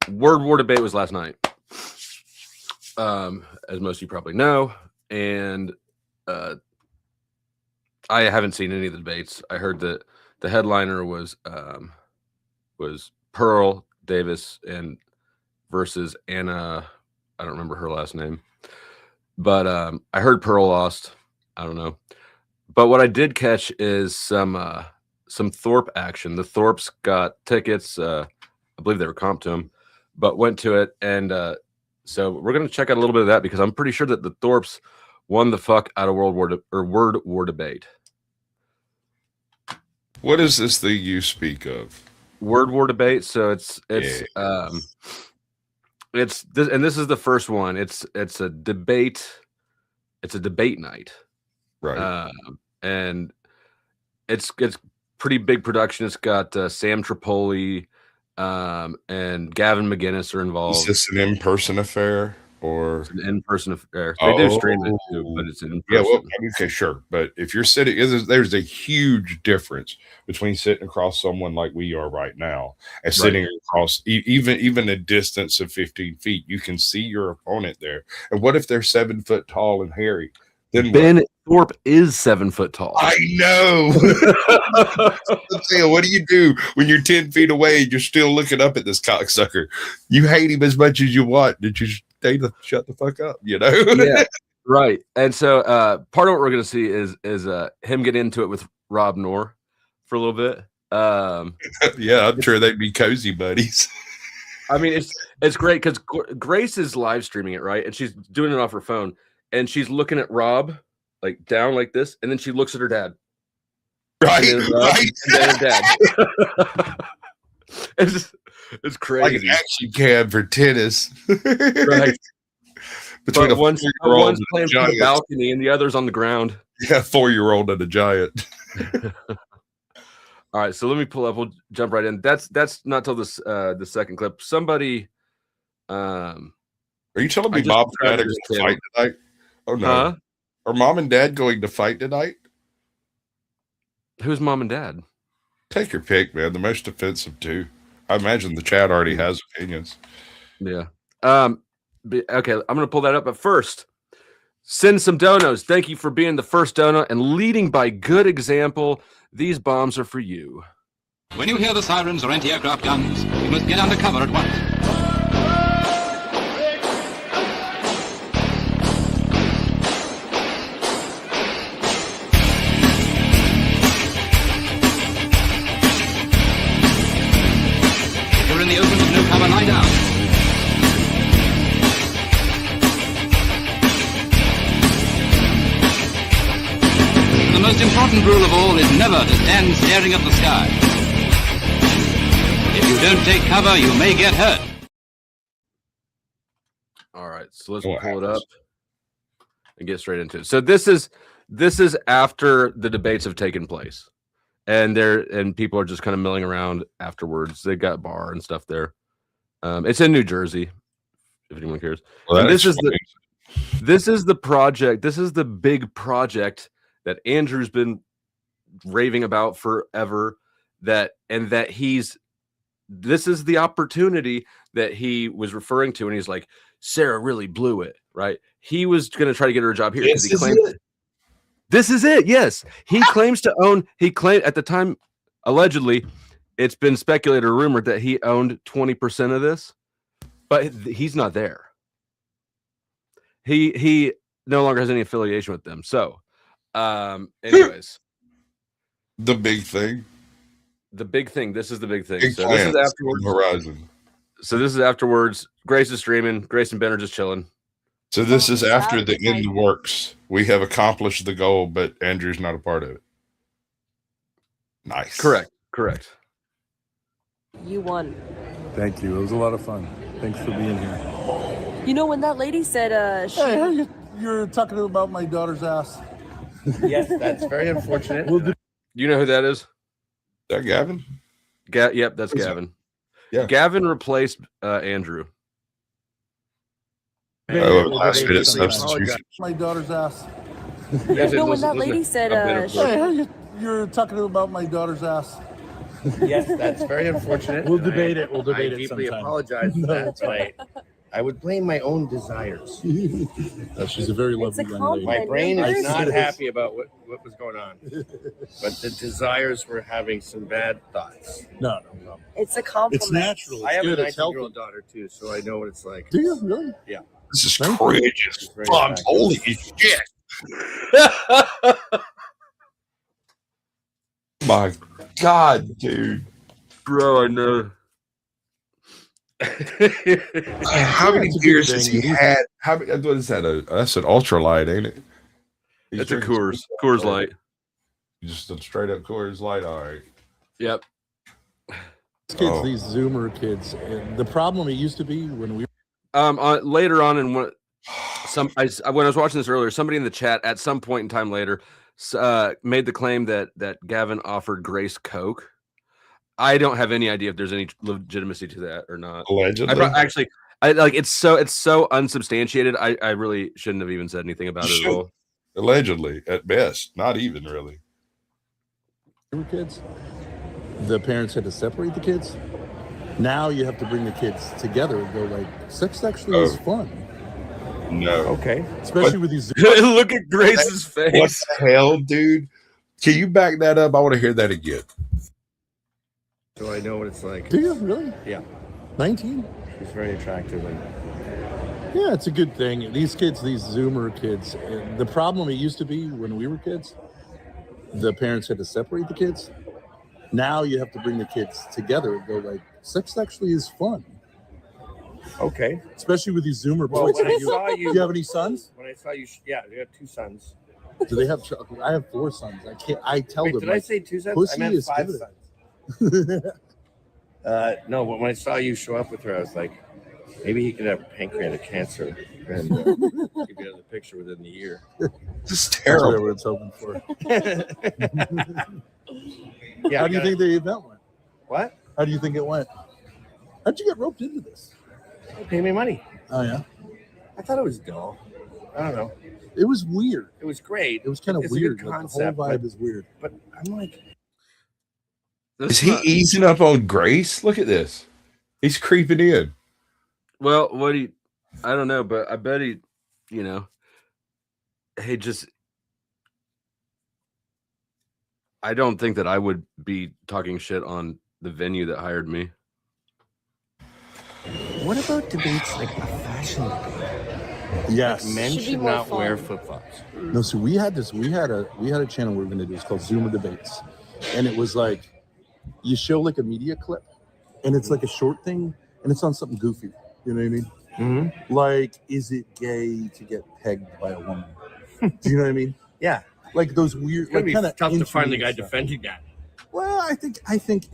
Word war debate was last night, as most of you probably know, and I haven't seen any of the debates. I heard that the headliner was Pearl Davis and versus Anna. I don't remember her last name, but I heard Pearl lost. I don't know, but what I did catch is some Thorp action. The Thorps got tickets. I believe they were comped to them, but went to it, and so we're gonna check out a little bit of that because I'm pretty sure that the Thorps won the fuck out of word war debate. What is this thing you speak of? Word war debate. So it's this, and this is the first one. It's a debate. It's a debate night, Right? And it's pretty big production. It's got Sam Tripoli and Gavin McGinnis are involved. Is this an in-person affair or it's an in-person affair? They do stream it too, but it's in person. Yeah, well, okay, sure. But if you're sitting, there's a huge difference between sitting across someone like we are right now and sitting across even a distance of 15 feet. You can see your opponent there. And what if they're 7 foot tall and hairy? Then Ben Thorp is 7 foot tall. I know. I'm saying, what do you do when you're 10 feet away and you're still looking up at this cocksucker? You hate him as much as you want. Did you stay to shut the fuck up? You know? Yeah, right. And so part of what we're going to see is him get into it with Rob Knorr for a little bit. Yeah, I'm sure they'd be cozy buddies. I mean, it's great because Grace is live streaming it, right? And she's doing it off her phone. And she's looking at Rob, like down like this, and then she looks at her dad. Right, right. And then her dad. It's crazy. Like an action cam for tennis. Right. Between one's playing from the balcony and the other's on the ground. Yeah, 4-year-old and a giant. All right, so let me pull up. We'll jump right in. That's not till this the second clip. Somebody are you telling me mom and dad are going to fight tonight? Oh no. Huh? Are mom and dad going to fight tonight? Who's mom and dad? Take your pick, man. The most offensive two. I imagine the chat already has opinions. Yeah. Okay, I'm gonna pull that up, but first, send some donos. Thank you for being the first dono and leading by good example. These bombs are for you. When you hear the sirens or anti-aircraft guns, you must get under cover at once. In the open with no cover, lie down. The most important rule of all is never to stand staring at the sky. If you don't take cover, you may get hurt. All right, so let's pull it up and get straight into it. So this is after the debates have taken place. And people are just kind of milling around afterwards. They got bar and stuff there. It's in New Jersey, if anyone cares. Well, this is the project. This is the big project that Andrew's been raving about forever. This is the opportunity that he was referring to, and he's like, Sarah really blew it, right? He was going to try to get her a job here because he claimed. This is it. Yes. He claims to own, at the time, allegedly, it's been speculated or rumored that he owned 20% of this, but he's not there. He no longer has any affiliation with them. So, anyways. The big thing. This is the big thing. Big so this is afterwards. Horizon. So this is afterwards. Grace is streaming. Grace and Ben are just chilling. So this is after the in the works. We have accomplished the goal, but Andrew's not a part of it. Nice. Correct. You won. Thank you. It was a lot of fun. Thanks for being here. You know, when that lady said hey, you're talking about my daughter's ass. Yes, that's very unfortunate. You know who that is? Is that Gavin? Yep, that's Gavin. Yeah. Gavin replaced Andrew. Last minute substitution. My daughter's ass. You know, when that lady said hey, you're talking about my daughter's ass. Yes, that's very unfortunate. We'll and debate it. We'll debate I it deeply sometime. apologize for No, that. that's But I would blame my own desires. She's a very It's lovely a young lady. compliment. My brain You're is very not sweet. happy about what was going on, but the desires were having some bad thoughts. No. It's a compliment. It's natural. I have Good. a It's healthy. 19-year-old daughter too, so I know what it's like. Do you really? This is Thank you. cringe as It's very fuck. attractive. Holy shit. My God, dude. Bro, I know. How many it's a good beers has thing. he had? How many, what is that? That's an ultralight, ain't it? He's It's a drinking Coors Light. Just a straight up Coors Light. All right. Yep. These kids, Oh. these Zoomer kids, and the problem it used to be when we Later on in when I was watching this earlier, somebody in the chat at some point in time later made the claim that Gavin offered Grace Coke. I don't have any idea if there's any legitimacy to that or not. Allegedly. It's so unsubstantiated. I really shouldn't have even said anything about it at all. Allegedly, at best. Not even really. were kids, the parents had to separate the kids. Now you have to bring the kids together and go like, sex actually is fun. No. Okay. Especially with these. Look at Grace's face. What the hell, dude? Can you back that up? I want to hear that again. So I know what it's like. Do you really? Yeah. 19? She's very attractive. And yeah, it's a good thing. These kids, these Zoomer kids, the problem it used to be when we were kids, the parents had to separate the kids. Now you have to bring the kids together and go like, sex actually is fun. okay. Especially with these Zoomer Well, boys. when I saw you, Do you have any sons? When I saw you, yeah, you have two sons. Do they have? I have 4 sons. I tell Wait, them. did I like, say 2 sons? pussy I meant is 5 good. sons. No, but when I saw you show up with her, I was like, maybe he could have pancreatic cancer and he'd be out of the picture within the year. This is That's what terrible. everyone's hoping for. Yeah. How do you think the event went? What? How do you think it went? How'd you get roped into this? Pay me money. Oh yeah, I thought it was dull. I don't know. it was weird. It was great. It was kind of It's a good weird. Like, the concept, whole vibe but- is weird. But I'm like, Is he easing up on Grace? Look at this. He's creeping in. Well, I don't know, but I bet he, I don't think that I would be talking shit on the venue that hired me. what about debates like a fashion debate? Yes. Men Should be should more not fun. wear flip flops. No, so we had this. We had a channel we were going to do. It's called Zoomer Debates, and it was like you show like a media clip, and it's like a short thing, and it's on something goofy. You know what I mean? Mm-hmm. Like, is it gay to get pegged by a woman? Do you know what I mean? Yeah. Like those weird, It's gonna like be kind of tough to find the guy defending that. Well, I think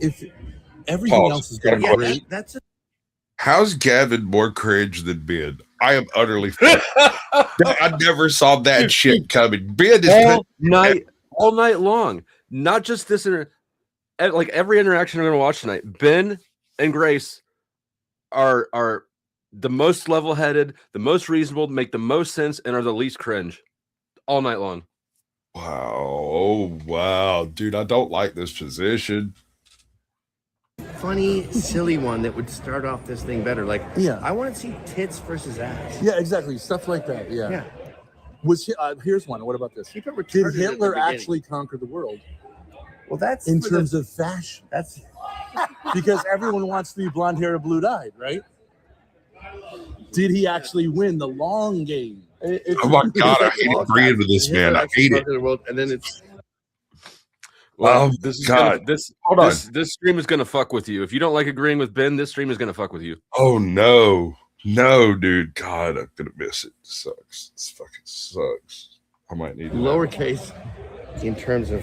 if everything Pause. else is going Yeah, great, That's a How's Gavin more cringe than Ben? I am utterly. I never saw that shit coming. Ben is all night long. Not just this, like every interaction I'm going to watch tonight. Ben and Grace are the most level-headed, the most reasonable, make the most sense, and are the least cringe all night long. Wow. Oh, wow. Dude, I don't like this position. funny, silly one that would start off this thing better. Like, Yeah. I want to see tits versus ass. yeah, exactly, stuff like that. Yeah. Yeah. Was here's one. What about this? Keep it retarded Did at the Hitler beginning. actually conquer the world Well, that's in for terms of fashion? that's Because everyone wants to be blonde hair or blue dyed, right? Did he actually win the long game? Oh my God, I hate agreeing with this man. I hate it. The world, and then it's Oh, this is God. Hold on. This stream is gonna fuck with you. If you don't like agreeing with Ben, this stream is gonna fuck with you. Oh, no. No, dude. God, I'm going to miss it. It sucks. This fucking sucks. I might need to. lowercase in terms of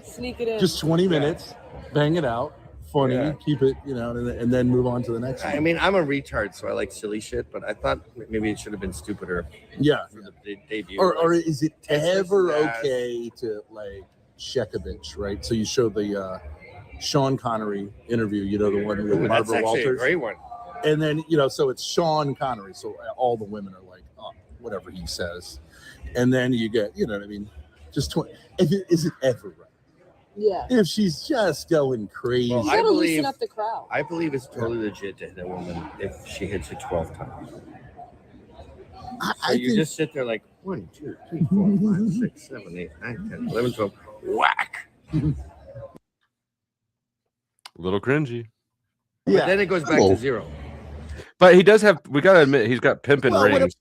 Sneak it in. Just 20 minutes, bang it out, funny, Yeah. keep it, and then move on to the next I one. mean, I'm a retard, so I like silly shit, but I thought maybe it should have been stupider Yeah. for the debut. Or is it Tits versus ever ass. okay to like check a bitch, right? So you show the Sean Connery interview, the one with Ooh, that's Barbara actually Walters. a great one. And then, so it's Sean Connery. So all the women are like, oh, whatever he says. And then you get, you know what I mean? Just 20. Is it ever right? Yeah. If she's just going crazy. Well, You I gotta believe- loosen up the crowd. I believe it's totally legit to hit a woman if she hits it 12 times. So you just sit there like 1, 2, 3, 4, 5, 6, 7, 8, 9, 10, 11, 12. Whack. A little cringy. But then it goes back to 0. But he does have, we got to admit, he's got pimping Well, what rings.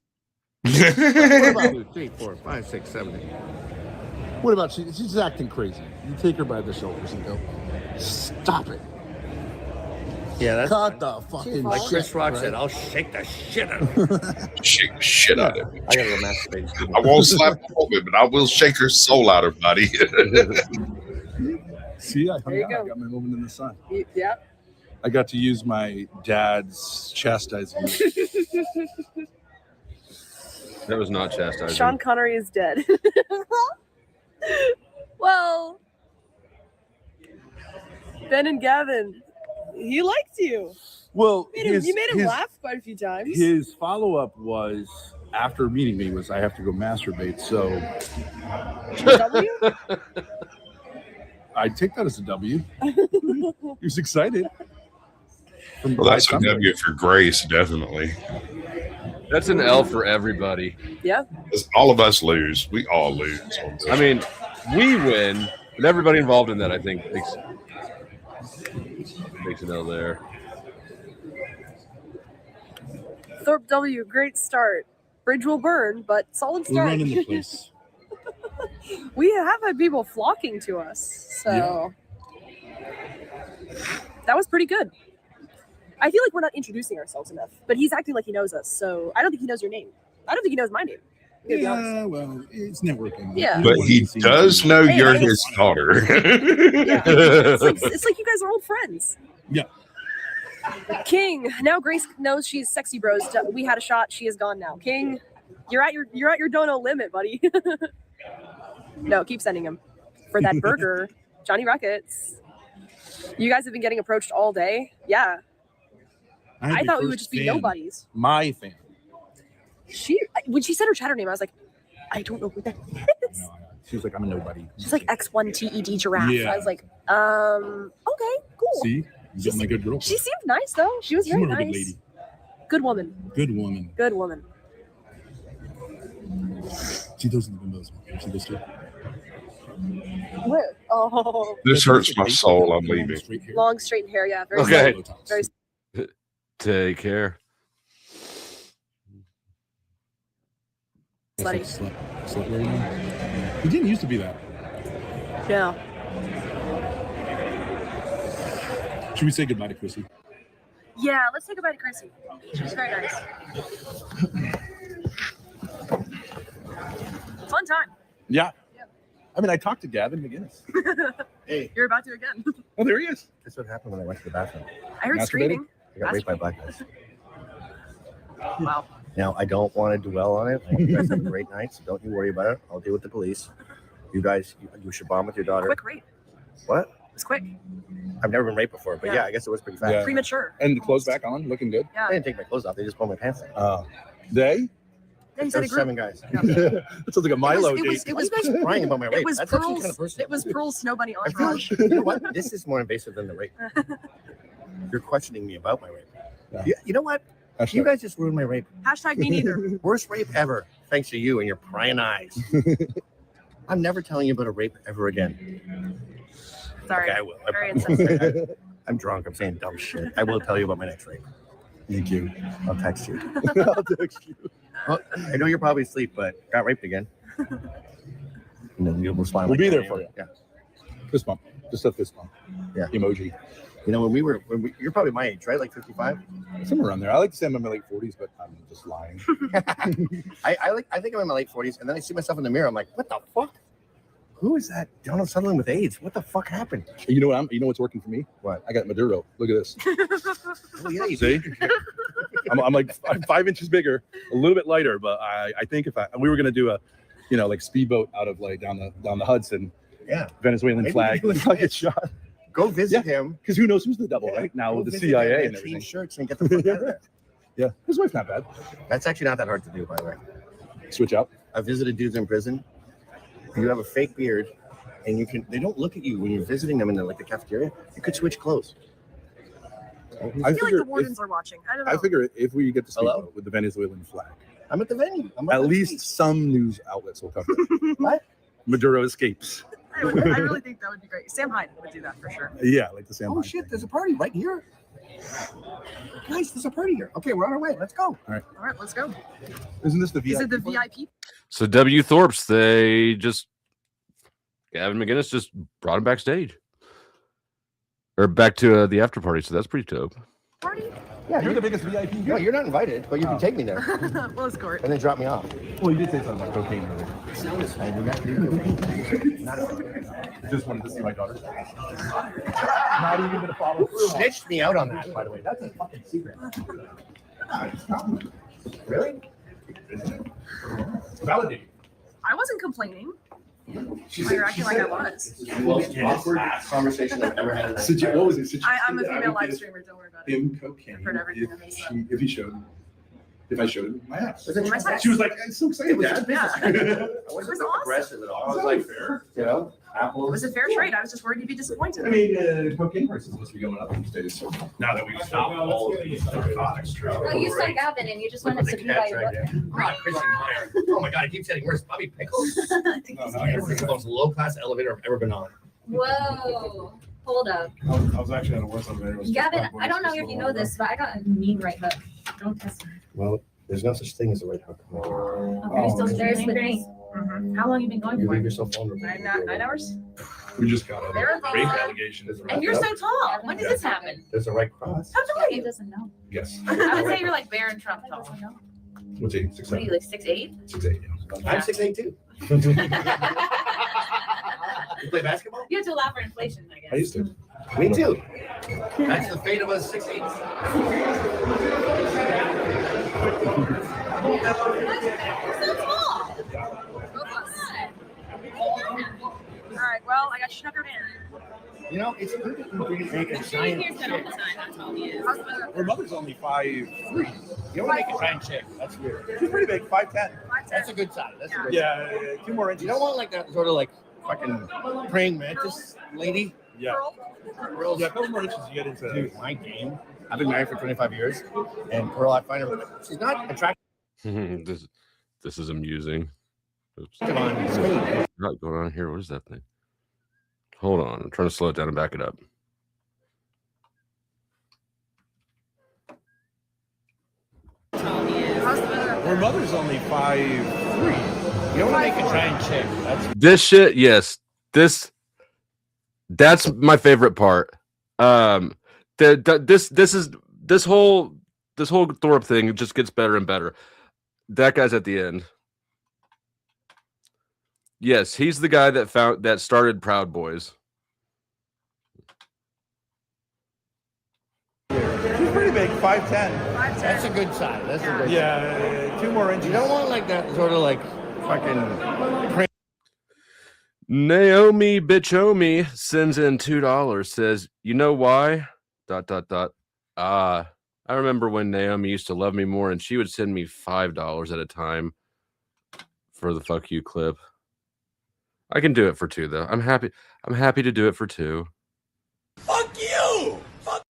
2, 3, 4, 5, 6, 7, 8. What about she's acting crazy? You take her by the shoulders and go, stop it. Yeah, that's Cut the fucking like shit. Chris Rock right? said, I'll shake the shit out of her. Shake the shit out of her. I gotta go masturbate. I won't slap a woman, but I will shake her soul out of her body. See, I hung There you out. go. I got my moment in the sun. Yeah. I got to use my dad's chastising. That was not chastising. Sean Connery is dead. Well, Ben and Gavin, he liked you. Well, You made him laugh quite a few times. His follow-up was, after meeting me, was I have to go masturbate. So W? I take that as a W. He was excited. Well, that's a W for Grace, definitely. That's an L for everybody. Yeah. 'Cause all of us lose. We all lose. On this. I mean, we win, but everybody involved in that, I think, takes an L there. Thorp W, great start. Bridge will burn, but solid We're start. running the place. We have had people flocking to us, so that was pretty good. I feel like we're not introducing ourselves enough, but he's acting like he knows us, so I don't think he knows your name. I don't think he knows my name. I'm gonna be honest. Yeah, well, it's networking. Yeah. But he does know Hey, you're I- his daughter. Yeah. It's like you guys are old friends. Yeah. King, now Grace knows she's sexy bros. We had a shot. She is gone now. King, you're at your dono limit, buddy. No, keep sending him for that burger. Johnny Rockets. You guys have been getting approached all day. Yeah. I thought we would just be nobodies. My fan. When she said her chatter name, I was like, I don't know who that is. No, she was like, I'm a nobody. She's like X1TED giraffe. Yeah. I was like, okay, cool. See? You get my good girl. She seemed nice though. She was She's very more of a nice. good lady. Good woman. Good woman. Good woman. See those bimbos. See those two? Where? Oh, This hurts my soul. I'm leaving. Straight hair. long straight hair. Yeah, very Okay. Botox. Very Take care. slutty. Slut lady. He didn't used to be that. Yeah. Should we say goodbye to Chrissy? Yeah. Let's say goodbye to Chrissy. She's very nice. Fun time. Yeah. I mean, I talked to Gavin McGinnis. Hey, You're about to again. Oh, there he is. that's what happened when I went to the bathroom. I heard Masturbating? screaming. I got raped by black guys. Wow. Now, I don't want to dwell on it. I hope you guys have a great night, so don't you worry about it. I'll deal with the police. You guys, you should bond with your daughter. Quick rape. What? It's quick. I've never been raped before, but Yeah. yeah, I guess it was pretty fast. Yeah. Premature. And the clothes back on, looking good. Yeah. I didn't take my clothes off. They just pulled my pants down. They? Yeah, he There said a was group. 7 guys. That sounds like a Milo It was date. Why are you guys crying about my rape? It was That's actually Pearl's. kind of personal. It was Pearl's Snow Bunny I feel entourage. like, you know what? This is more invasive than the rape. You're questioning me about my rape. Yeah. You know what? You guys just ruined my rape. Hashtag me neither. Worst rape ever, thanks to you and your prying eyes. I'm never telling you about a rape ever again. Sorry. Okay, I will. Very insensitive. I'm drunk. I'm saying dumb shit. I will tell you about my next rape. Thank you. I'll text you. I'll text you. Well, I know you're probably asleep, but got raped again. And then you'll smile. We'll like be there that. for you. Yeah. Fist bump. Just a fist bump. Yeah. Emoji. You know, you're probably my age, right? Like 55. Somewhere around there. I like to say I'm in my late 40s, but I'm just lying. I think I'm in my late 40s, and then I see myself in the mirror. I'm like, what the fuck? Who is that? Donald Sutherland with AIDS? What the fuck happened? You know what? You know what's working for me? What? I got Maduro. Look at this. Oh yeah, you See? I'm like 5 inches bigger, a little bit lighter, but I think if we were gonna do a, like speedboat out of like down the Hudson, Yeah. Venezuelan Maybe flag, we do I'll get shot. Go visit him. Because who knows who's the devil, Yeah. right? Now Go with the visit him CIA and and everything. change shirts and get the fuck out of there. Yeah, his wife's not bad. That's actually not that hard to do, by the way. Switch out. I visited dudes in prison. You have a fake beard, and they don't look at you when you're visiting them in the cafeteria. You could switch clothes. I feel like the wardens are watching. I don't know. I figure if we get to speak with the Venezuelan flag, I'm at the venue. At least some news outlets will cover it. What? Maduro escapes. I really think that would be great. Sam Hyde would do that for sure. Yeah, like the Sam. Oh shit! There's a party right here. Guys, there's a party here. Okay, we're on our way. Let's go. All right, let's go. Isn't this the VIP? Is it the VIP? So W Thorp's, Gavin McGinnis just brought him backstage. Or back to the after party, so that's pretty dope. Party? Yeah, You're the biggest VIP. No, you're not invited, but you can take me there We'll escort. and then drop me off. Well, you did say something about cocaine earlier. I just wanted to see my daughter. Not even gonna follow through. Snitched me out on that, by the way. That's a fucking secret. Really? Validate. I wasn't complaining. You're acting like I was. Most awkward conversation I've ever had. What was it? I'm a female live streamer. Don't worry about it. Him cocaine. I've heard everything on this stuff. If I showed him my ass. My text. She was like, I'm so excited, Dad. Yeah. It was awesome. aggressive at all. I was Totally like, fair. you know, It Apple. was a fair trade. I was just worried you'd be disappointed. I mean, cocaine prices must be going up these days. Now that we've stopped all of these narcotics. Well, you saw Gavin and you just wanted to be by your Christian Meyer. Oh my God, I keep saying, where's Bobby Pickles? This is the most low-class elevator I've ever been on. Whoa. Hold up. I was actually at a worse elevator. Gavin, I don't know if you know this, but I got a mean right hook. Don't test me. Well, there's no such thing as a right hook. Okay, still there's with me. How long you been going You for? leave yourself vulnerable. 9 hours? We just got There a are rape things- allegation. And you're so tall. When did this happen? There's a right cross. How tall are you? Doesn't know. Yes. I would say you're like Baron Trump tall. What's he? What are you, like 6'8"? 6'8", yeah. I'm 6'8" too. You play basketball? You have to allow for inflation, I guess. I used to. Me too. That's the fate of us 6'8". So tall. All right, well, I got sugared in. You know, it's good that you didn't make a She giant hears that all chick. the time. How tall he is. How's the Her mother's only 5'3". You don't make a giant chick. That's weird. She's pretty big, 5'10". That's a good size. That's a good size. Yeah, 2 more inches. You don't want like that sort of like fucking praying mantis lady. Yeah. Girls. Yeah, a couple more inches you get into. Dude, my game. I've been married for 25 years, and Pearl, I find her. She's not attractive This is amusing. Oops. on screen. Not going on here. What is that thing? Hold on. I'm trying to slow it down and back it up. Her mother's only 5'3". You don't want to make a giant chick. That's This shit, yes. That's my favorite part. This whole Thorp thing just gets better and better. That guy's at the end. Yes, he's the guy that started Proud Boys. She's pretty big, 5'10". that's a good size. That's a good. Yeah, 2 more inches. You don't want like that sort of like fucking. Praying. Naomi Bichomi sends in $2. Says, "You know why? ... I remember when Naomi used to love me more, and she would send me $5 at a time for the fuck you clip. I can do it for 2 though. I'm happy to do it for 2. Fuck you! Fuck,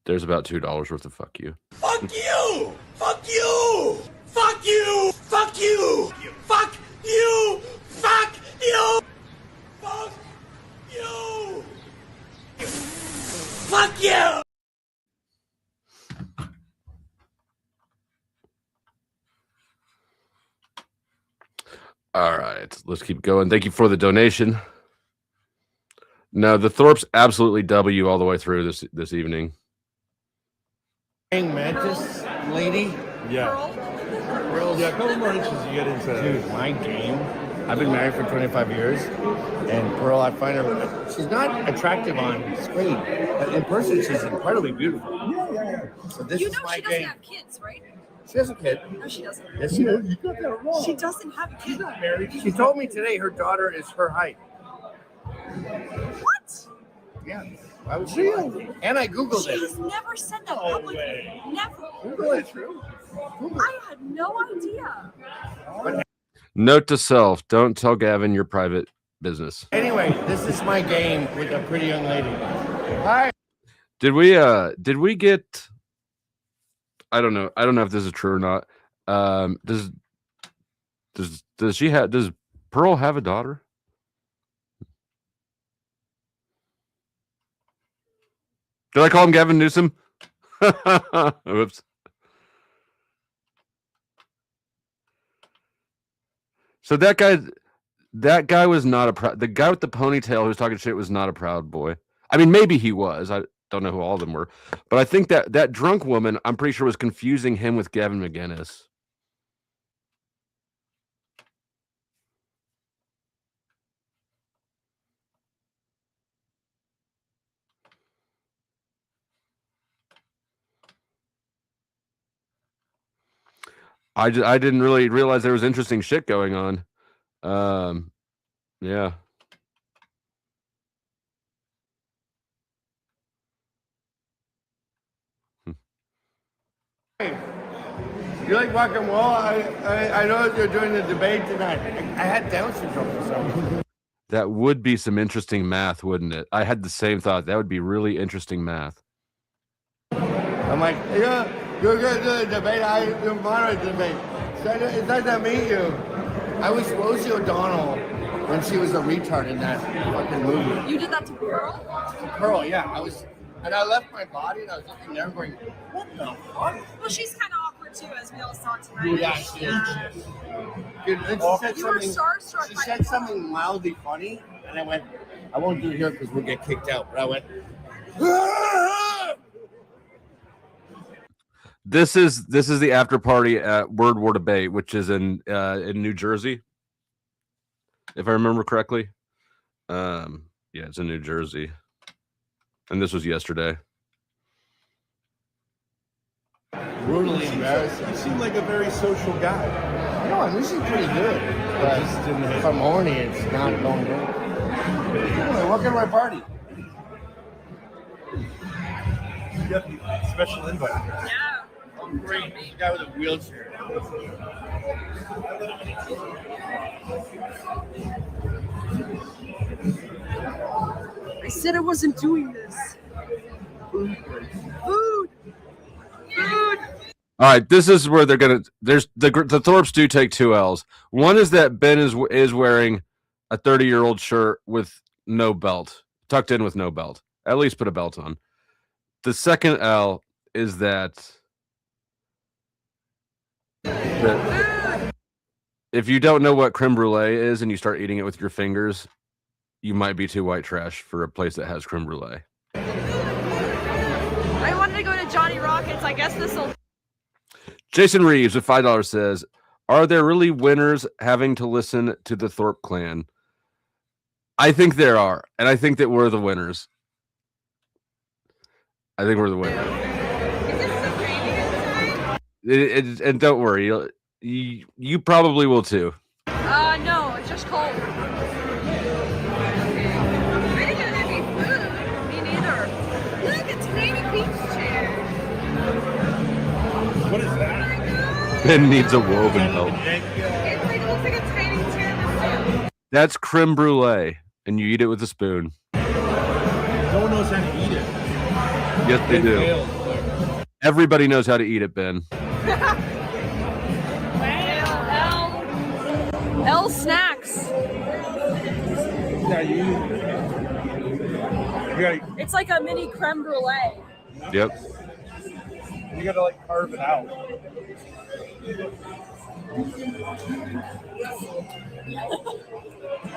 There's about $2 worth of fuck you. fuck you! Fuck you! Fuck you! Fuck you! Fuck you! Fuck you! Fuck you! Fuck you! All right, let's keep going. Thank you for the donation. No, the Thorp's absolutely W all the way through this evening. Praying mantis lady. Yeah. Girls. Yeah, a couple more inches you get into. Dude, my game. I've been married for 25 years, and Pearl, I find her. She's not attractive on screen, but in person, she's incredibly beautiful. Yeah. So this You is know my she doesn't game. have kids, right? She has a kid. No, she doesn't. Yes, she does. You got that wrong. She doesn't have kids. not married. She told me today her daughter is her height. What? Yeah. I was real. And I Googled She's it. never said that No publicly. way. Never. Google it, true. I had no idea. Note to self: don't tell Gavin your private business. Anyway, this is my game with a pretty young lady. Hi. Did we get, I don't know if this is true or not. Does Pearl have a daughter? Did I call him Gavin Newsom? Oops. So that guy was not a proud. The guy with the ponytail who was talking shit was not a proud boy. I mean, maybe he was. I don't know who all of them were, but I think that drunk woman, I'm pretty sure, was confusing him with Gavin McInnes. I didn't really realize there was interesting shit going on. Yeah. You like rock and roll? I know that you're doing the debate tonight. I had Down syndrome or something. That would be some interesting math, wouldn't it? I had the same thought. That would be really interesting math. I'm like, you're going to do the debate. You moderate the debate. So it's nice to meet you. I was Rosie O'Donnell when she was a retard in that fucking movie. You did that to Pearl? Pearl, yeah. And I left my body and I was looking there going, what the fuck? Well, she's kind of awkward too, as we all saw tonight. Yeah, she is. Dude, and You were starstruck. she said something mildly funny, and I went, I won't do it here because we'll get kicked out. But I went, ah! This is the after party at Word War Debate, which is in New Jersey, if I remember correctly. Yeah, it's in New Jersey, and this was yesterday. Brutally embarrassing. You seem like a very social guy. No, this is pretty good. But if I'm horny, it's not going good. Anyway, welcome to my party. You got the special invite. Yeah. I'm great. This guy with a wheelchair. I said I wasn't doing this. Food. All right, this is where they're gonna. There's the Thorps do take 2 L's. One is that Ben is wearing a 30-year-old shirt with no belt, tucked in with no belt. At least put a belt on. The second L is that if you don't know what creme brulee is and you start eating it with your fingers, you might be too white trash for a place that has creme brulee. I wanted to go to Johnny Rockets. I guess this will. Jason Reeves with $5 says, "Are there really winners having to listen to the Thorp clan?" I think there are, and I think that we're the winners. I think we're the winners. And don't worry, you probably will too. No, it's just cold. I didn't get any food. Me neither. Look, a tiny beach chair. What is that? Ben needs a woven belt. It looks like a tiny tiramisu. That's creme brulee, and you eat it with a spoon. No one knows how to eat it. Yes, they do. Everybody knows how to eat it, Ben. L snacks. Yeah, you gotta, It's like a mini creme brulee. Yep. you gotta like carve it out.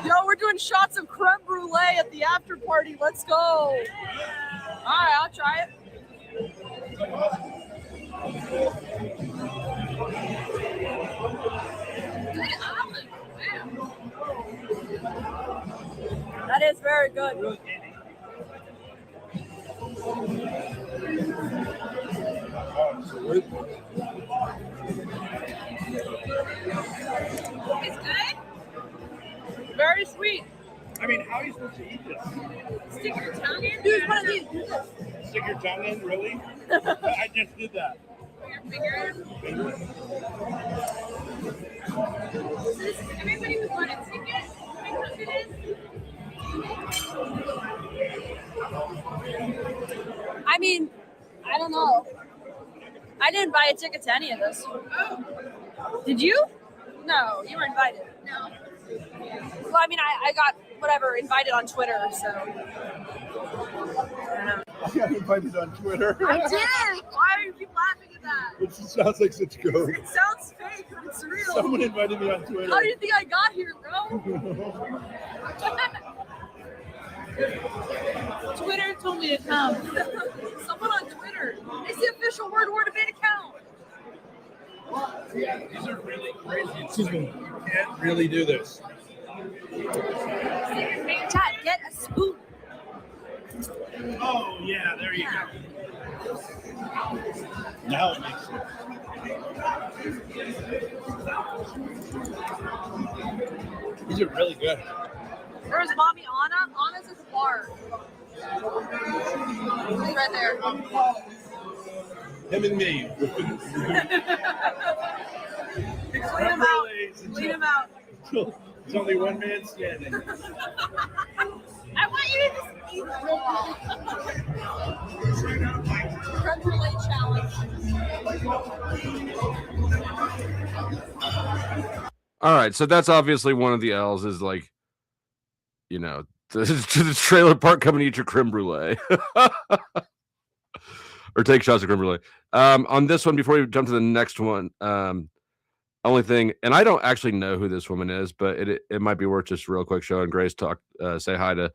Yo, we're doing shots of creme brulee at the after party. Let's go. All right, I'll try it. That is very good. It's good. Very sweet. I mean, how are you supposed to eat this? Stick your tongue in. Use one of these. Stick your tongue in, really? I just did that. Put your finger in. So this is everybody would want to stick it. I mean, I don't know. I didn't buy a ticket to any of this. Did you? No, you were invited. No. Well, I mean, I got whatever invited on Twitter, so. I don't know. I got invited on Twitter. I did. Why are you keep laughing at that? It sounds like such gold. It sounds fake, but it's real. Someone invited me on Twitter. How do you think I got here, bro? Twitter told me to come. Someone on Twitter. It's the official Word War Debate account. These are really crazy. Excuse me. You can't really do this. Chad, get a spoon. Oh, yeah. There you go. Now it makes sense. These are really good. Where's Mommy Anna? Anna's at the bar. He's right there. Him and me. Clean him out. Clean him out. There's only one man standing. I want you to just eat raw. Creme brulee challenge. All right, so that's obviously one of the L's is like, you know, to the trailer park, come and eat your creme brulee. Or take shots of creme brulee. On this one, before we jump to the next one, only thing, and I don't actually know who this woman is, but it might be worth just real quick showing Grace talk, say hi to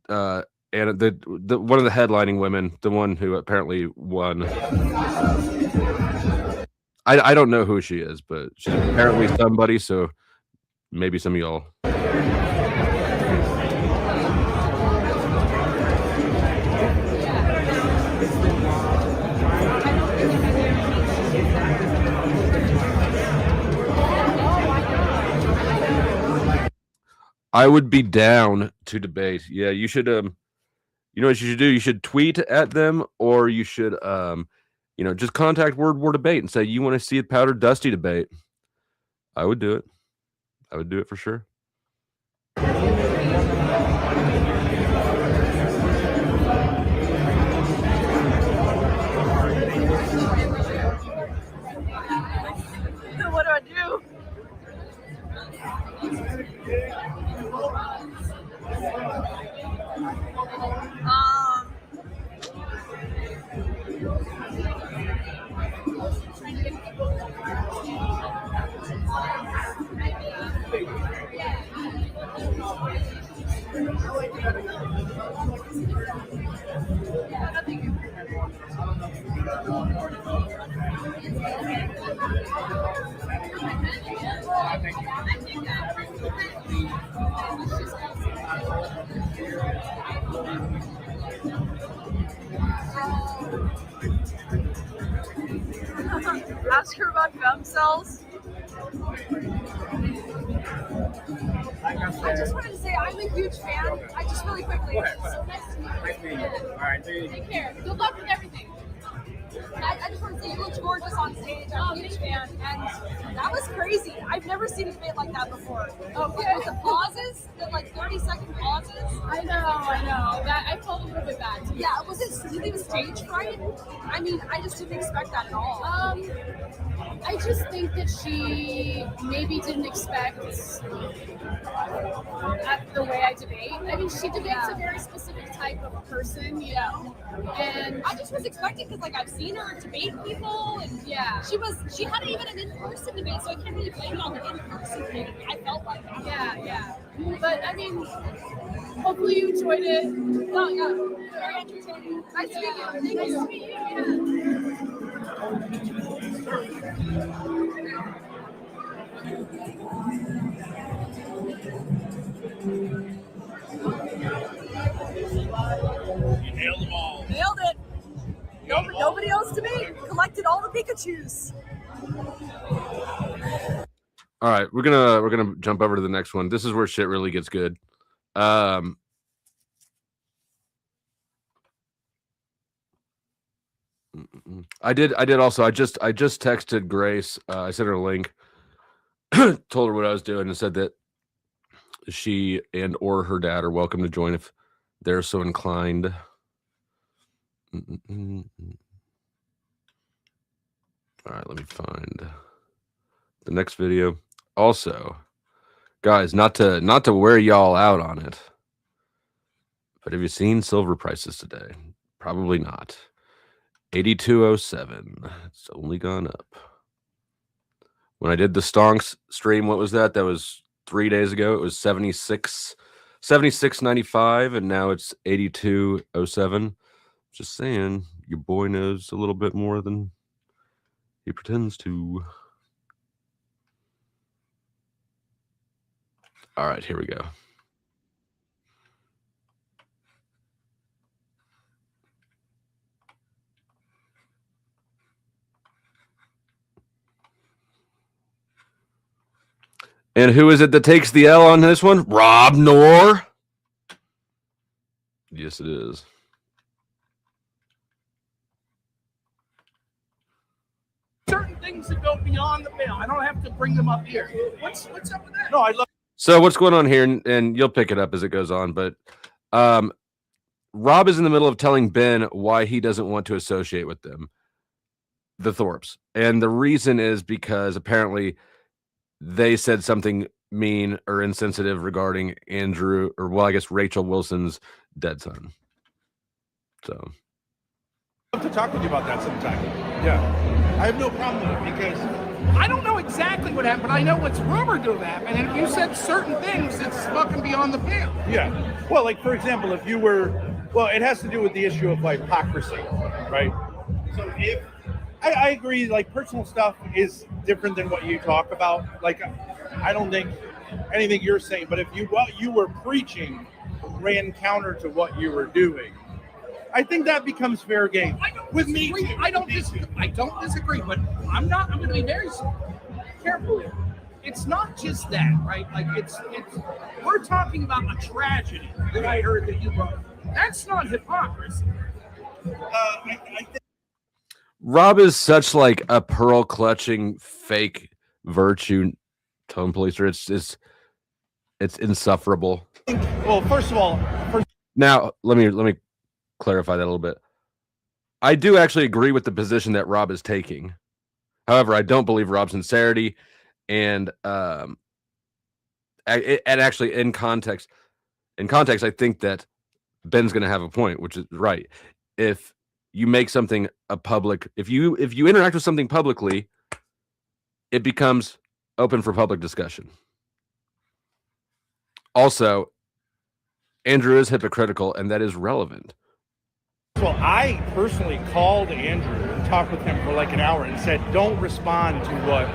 Anna, the one of the headlining women, the one who apparently won. I don't know who she is, but she's apparently somebody, so maybe some of y'all. I would be down to debate. Yeah, you should you know what you should do? You should tweet at them, or you should you know, just contact Word War Debate and say you want to see a Powder Dusty debate. I would do it. I would do it for sure. What do I do? Ask her about gum cells. I just wanted to say I'm a huge fan. I just really quickly. So nice to meet you. All right, Take care. Good luck with everything. I just want to say you looked gorgeous on stage. I'm a huge fan, and that was crazy. I've never seen a debate like that before. Oh, with the pauses, the like 30-second pauses. I know. That I felt a little bit bad. Yeah, was it? Do you think it was stage fright? I mean, I just didn't expect that at all. I just think that she maybe didn't expect the way I debate. I mean, she debates a very specific type of person, you know. And I just was expecting because like I've seen her debate people, and she hadn't even an in-person debate, so I can't really blame it on the in-person thing. I felt like that. Yeah. But I mean, hopefully you enjoyed it. Oh yeah, very entertaining. Nice to meet you. Nice to meet you. You nailed them all. Nailed it. Nobody else to me. Collected all the Pikachus. All right, we're gonna jump over to the next one. This is where shit really gets good. I did also. I just texted Grace. I sent her a link, told her what I was doing, and said that She and or her dad are welcome to join if they're so inclined. All right, let me find the next video. Also, guys, not to wear y'all out on it, but have you seen silver prices today? Probably not. 82.07. It's only gone up. When I did the Stonks stream, what was that? That was 3 days ago. It was 76.95, and now it's 82.07. Just saying, your boy knows a little bit more than he pretends to. All right, here we go. And who is it that takes the L on this one? Rob Knorr. Yes, it is. Certain things that go beyond the veil. I don't have to bring them up here. What's up with that? No, I love. So what's going on here, and you'll pick it up as it goes on, but Rob is in the middle of telling Ben why he doesn't want to associate with them, the Thorps. And the reason is because apparently they said something mean or insensitive regarding Andrew, or well, I guess Rachel Wilson's dead son. So I'd love to talk with you about that sometime. Yeah. I have no problem with it because I don't know exactly what happened, but I know what's rumored to have happened. And if you said certain things, it's fucking beyond the pale. Yeah. Well, like, for example, if you were, well, it has to do with the issue of like hypocrisy, right? So if I agree, like personal stuff is different than what you talk about. Like, I don't think anything you're saying, but if what you were preaching ran counter to what you were doing, I think that becomes fair game. With me, I don't disagree, but I'm going to be very careful here. It's not just that, right? Like we're talking about a tragedy that I heard that you brought. That's not hypocrisy. I think Rob is such like a pearl clutching fake virtue tone policer. It's insufferable. Well, first of all, now let me clarify that a little bit. I do actually agree with the position that Rob is taking. However, I don't believe Rob's sincerity, and actually in context, I think that Ben's going to have a point, which is right. If you make something a public, if you interact with something publicly, it becomes open for public discussion. Also, Andrew is hypocritical, and that is relevant. Well, I personally called Andrew and talked with him for like an hour and said, don't respond to what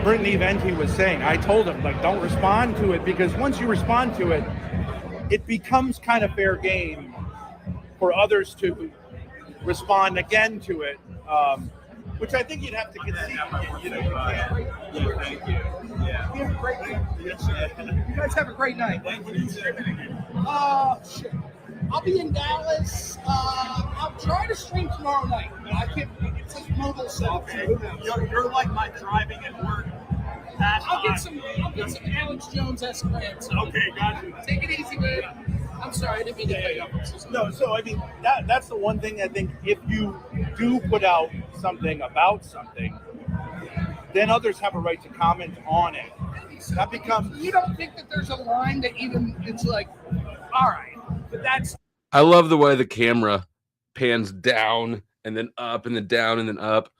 Brittany Venti was saying. I told him, like, don't respond to it, because once you respond to it, it becomes kind of fair game for others to respond again to it, which I think you'd have to concede. Thank you. Yeah. You have a great night. You guys have a great night. Thank you. Shit. I'll be in Dallas. I'll try to stream tomorrow night. I can't. It's just mobile stuff. Okay. You're like my driving at work. I'll get some Alex Jones Esperanza. Okay, gotcha. Take it easy, man. I'm sorry, I didn't mean to cut you off. No, so I mean that's the one thing I think. If you do put out something about something, then others have a right to comment on it. That becomes. You don't think that there's a line that even it's like, all right. But I love the way the camera pans down and then up and then down and then up.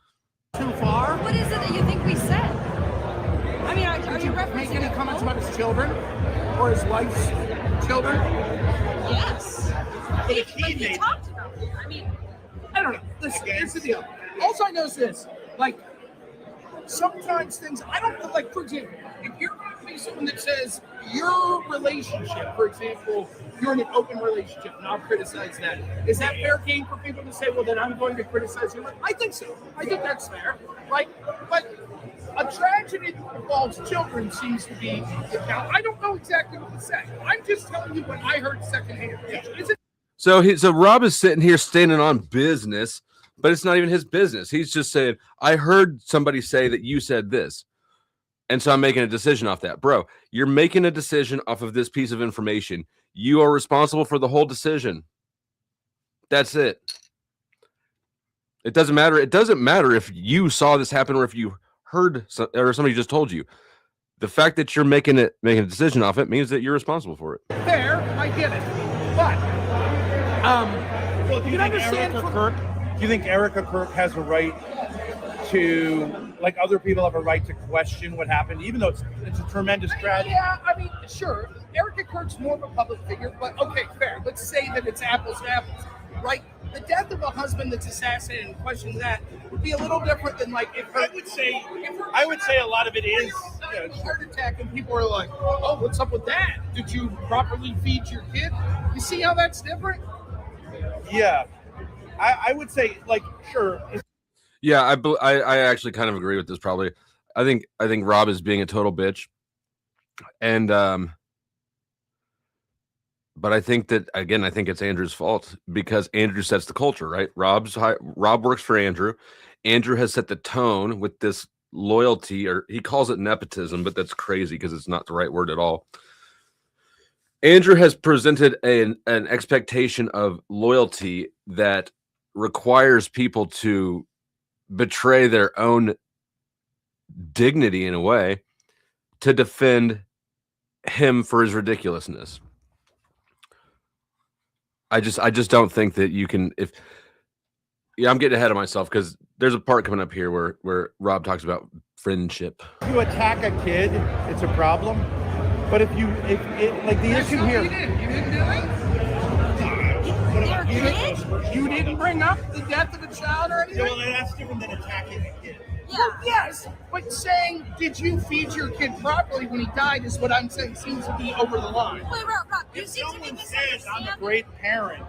Too far? What is it that you think we said? I mean, are you make any comments about his children or his wife's children? Yes. But if he talked about it. I mean, I don't know. Listen, here's the deal. Also, I know is this. Like, sometimes things, I don't know, like, for example, if you're going to be someone that says your relationship, for example, you're in an open relationship, and I'll criticize that. Is that fair game for people to say, well, then I'm going to criticize you? I think so. I think that's fair, right? But a tragedy that involves children seems to be the count. I don't know exactly what to say. I'm just telling you what I heard secondhand. So Rob is sitting here standing on business, but it's not even his business. He's just saying, I heard somebody say that you said this. And so I'm making a decision off that. Bro, you're making a decision off of this piece of information. You are responsible for the whole decision. That's it. It doesn't matter. It doesn't matter if you saw this happen or if you heard or somebody just told you. The fact that you're making a decision off it means that you're responsible for it. Fair, I get it. But well, do you think Erica Kirk has a right to, like other people have a right to question what happened, even though it's a tremendous tragedy? Yeah, I mean, sure. Erica Kirk's more of a public figure, but okay, fair. Let's say that it's apples to apples, right? The death of a husband that's assassinated and questioning that would be a little different than like if her, I would say a lot of it is heart attack and people are like, oh, what's up with that? Did you properly feed your kid? You see how that's different? Yeah, I would say like sure. Yeah, I actually kind of agree with this. Probably, I think Rob is being a total bitch, and but I think that again, I think it's Andrew's fault because Andrew sets the culture, right? Rob works for Andrew. Andrew has set the tone with this loyalty, or he calls it nepotism, but that's crazy because it's not the right word at all. Andrew has presented an expectation of loyalty that requires people to betray their own dignity in a way to defend him for his ridiculousness. I just don't think that you can. I'm getting ahead of myself because there's a part coming up here where Rob talks about friendship. If you attack a kid, it's a problem. But if like the issue here, you didn't do it. You didn't bring up the death of a child or anything. Well, that's different than attacking a kid. Yeah. Yes, but saying, did you feed your kid properly when he died is what I'm saying seems to be over the line. Wait, Rob, you If seem to be someone says I'm a misunderstanding. great parent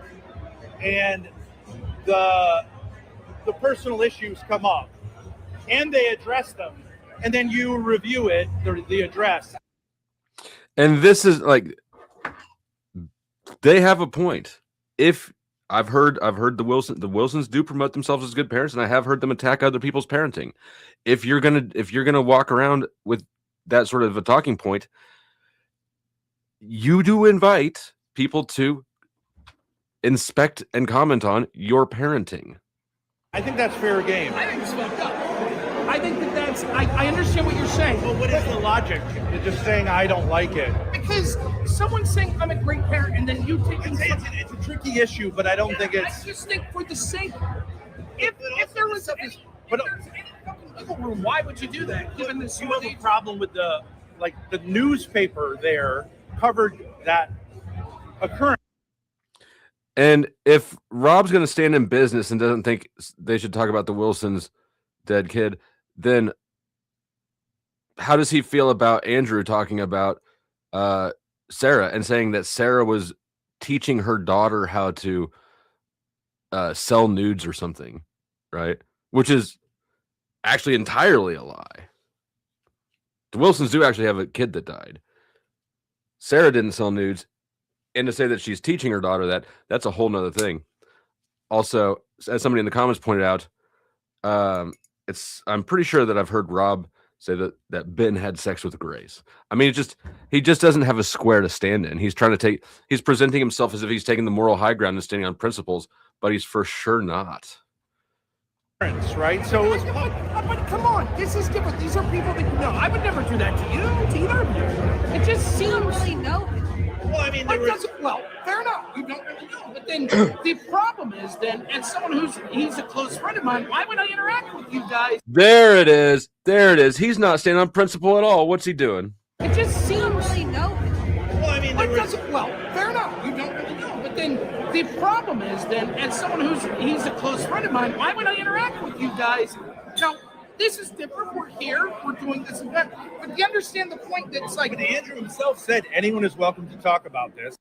and the personal issues come up and they address them and then you review it, the address. And this is like, they have a point. If I've heard the Wilsons do promote themselves as good parents, and I have heard them attack other people's parenting. If you're gonna walk around with that sort of a talking point, you do invite people to inspect and comment on your parenting. I think that's fair game. I think it's fucked up. I think that's, I understand what you're saying. Well, what is the logic? You're just saying I don't like it. Because someone's saying I'm a great parent and then you take It's a tricky issue, but I don't think it's... I just think for the sake, if there was any fucking wiggle room, why would you do that? Given this, you have a problem with the newspaper there covered that occurrence. And if Rob's going to stand in business and doesn't think they should talk about the Wilsons' dead kid, then how does he feel about Andrew talking about Sarah and saying that Sarah was teaching her daughter how to sell nudes or something, right? Which is actually entirely a lie. The Wilsons do actually have a kid that died. Sarah didn't sell nudes. And to say that she's teaching her daughter that's a whole nother thing. Also, as somebody in the comments pointed out, I'm pretty sure that I've heard Rob say that Ben had sex with Grace. I mean, he just doesn't have a square to stand in. He's presenting himself as if he's taking the moral high ground and standing on principles, but he's for sure not. Right? So it was but come on, this is different. These are people that you know. I would never do that to you, to either of you. It just seems... You don't really know. Well, I mean, well, fair enough. You don't really know. But then the problem is then, as someone he's a close friend of mine, why would I interact with you guys? There it is. He's not standing on principle at all. What's he doing? It just seems... You don't really know. Well, I mean, fair enough. You don't really know. But then the problem is then, as someone he's a close friend of mine, why would I interact with you guys? Now, this is different. We're here. We're doing this event. But you understand the point that it's like... But Andrew himself said anyone is welcome to talk about this.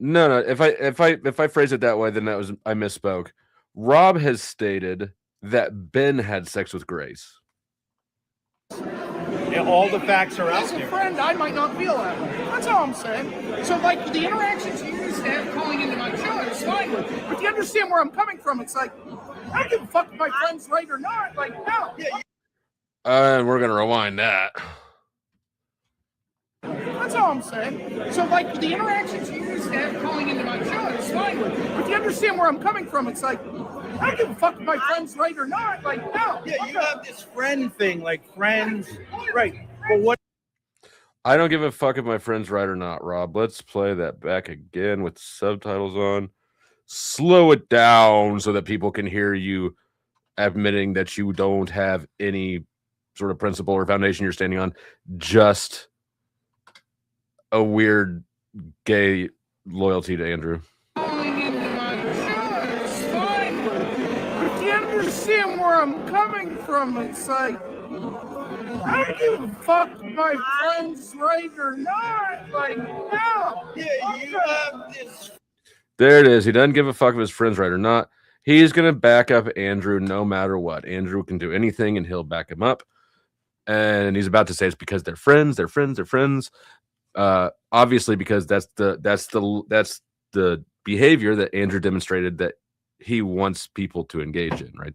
No. If I phrase it that way, then I misspoke. Rob has stated that Ben had sex with Grace. Yeah, all the facts are out As a there. friend, I might not feel that way. That's all I'm saying. So, like, the interactions you used to have calling into my show is fine with. But you understand where I'm coming from. It's like, I don't give a fuck if my friend's right or not. Like, no. And we're going to rewind that. That's all I'm saying. So, like, the interactions you used to have calling into my show is fine with. If you understand where I'm coming from, it's like, I don't give a fuck if my friend's right or not. Like, no. Yeah, you have this friend thing, like friends, right? But what? I don't give a fuck if my friend's right or not, Rob. Let's play that back again with subtitles on. Slow it down so that people can hear you admitting that you don't have any sort of principle or foundation you're standing on. Just a weird gay loyalty to Andrew. Calling into my show is fine with. But if you understand where I'm coming from, it's like, I don't give a fuck if my friend's right or not. Like, no. Yeah, you have this. There it is. He doesn't give a fuck if his friend's right or not. He's going to back up Andrew no matter what. Andrew can do anything and he'll back him up. And he's about to say it's because they're friends. Obviously, because that's the behavior that Andrew demonstrated that he wants people to engage in, right?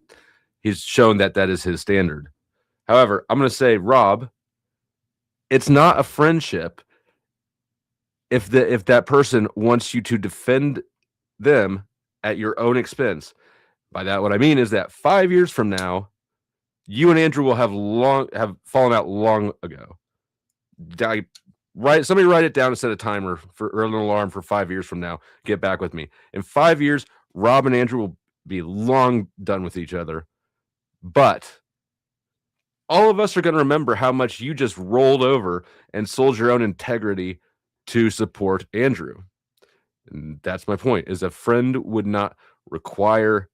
He's shown that is his standard. However, I'm going to say, Rob, it's not a friendship if that person wants you to defend them at your own expense. By that, what I mean is that 5 years from now, you and Andrew will have fallen out long ago. Somebody write it down and set a timer or an alarm for 5 years from now. Get back with me. In 5 years, Rob and Andrew will be long done with each other. But all of us are going to remember how much you just rolled over and sold your own integrity to support Andrew. And that's my point, is a friend would not require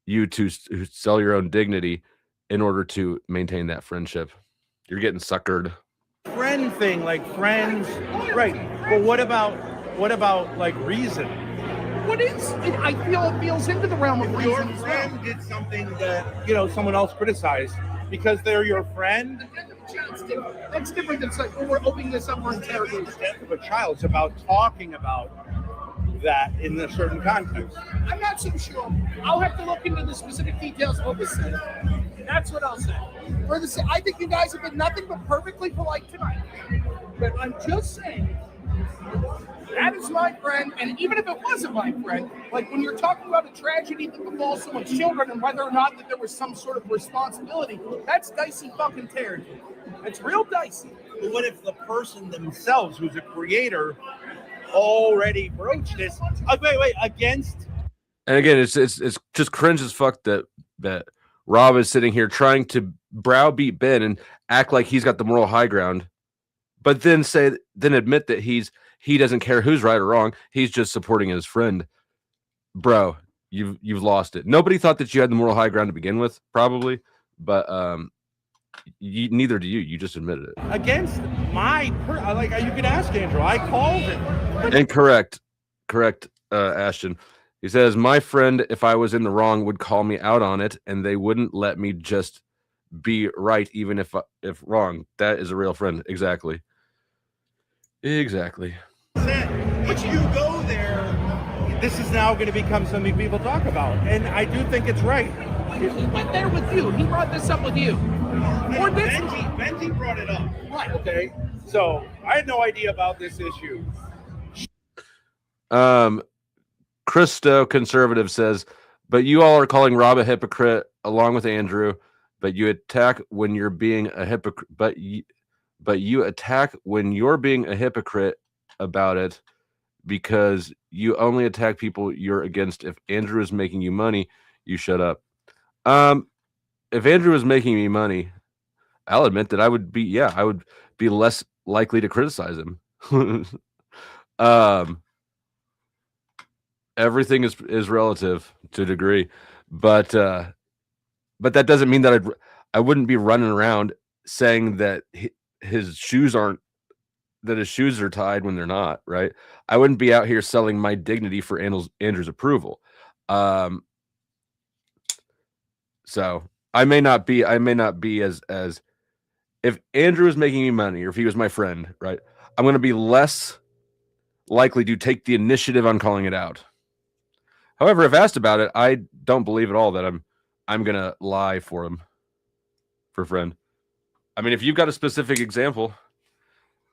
you to sell your own dignity in order to maintain that friendship. You're getting suckered. Friend thing, like friends, right? But what about like reason? What is? I feel it feels into the realm of if reason. Your friend did something that someone else criticized because they're your friend. That's different than saying, well, we're opening this up for interrogation. It's the death of a child. It's about talking about that in a certain context. I'm not so sure. I'll have to look into the specific details of this. That's what I'll say. I think you guys have been nothing but perfectly polite tonight. But I'm just saying, that is my friend, and even if it wasn't my friend, like when you're talking about a tragedy that befalls someone's children and whether or not that there was some sort of responsibility, that's dicey fucking territory. It's real dicey. But what if the person themselves, who's a creator, already broached this? Wait, against? And again, it's just cringe as fuck that Rob is sitting here trying to browbeat Ben and act like he's got the moral high ground, but then admit that he doesn't care who's right or wrong. He's just supporting his friend. Bro, you've lost it. Nobody thought that you had the moral high ground to begin with, probably, but neither do you. You just admitted it. Against you could ask Andrew. I called him. Incorrect. Correct, Ashton. He says, my friend, if I was in the wrong, would call me out on it, and they wouldn't let me just be right, even if wrong. That is a real friend. Exactly. But you go there, this is now going to become something people talk about, and I do think it's right. He went there with you. He brought this up with you. Or Benji brought it up. Right. Okay. So I had no idea about this issue. Christo Conservative says, but you all are calling Rob a hypocrite along with Andrew, but you attack when you're being a hypocrite, but you attack when you're being a hypocrite about it because you only attack people you're against. If Andrew is making you money, you shut up. If Andrew is making me money, I'll admit that I would be less likely to criticize him. Everything is relative to a degree, but that doesn't mean that I wouldn't be running around saying that his shoes are tied when they're not, right? I wouldn't be out here selling my dignity for Andrew's approval. So I may not be as if Andrew is making me money or if he was my friend, right? I'm going to be less likely to take the initiative on calling it out. However, if asked about it, I don't believe at all that I'm going to lie for him, for friend. I mean, if you've got a specific example,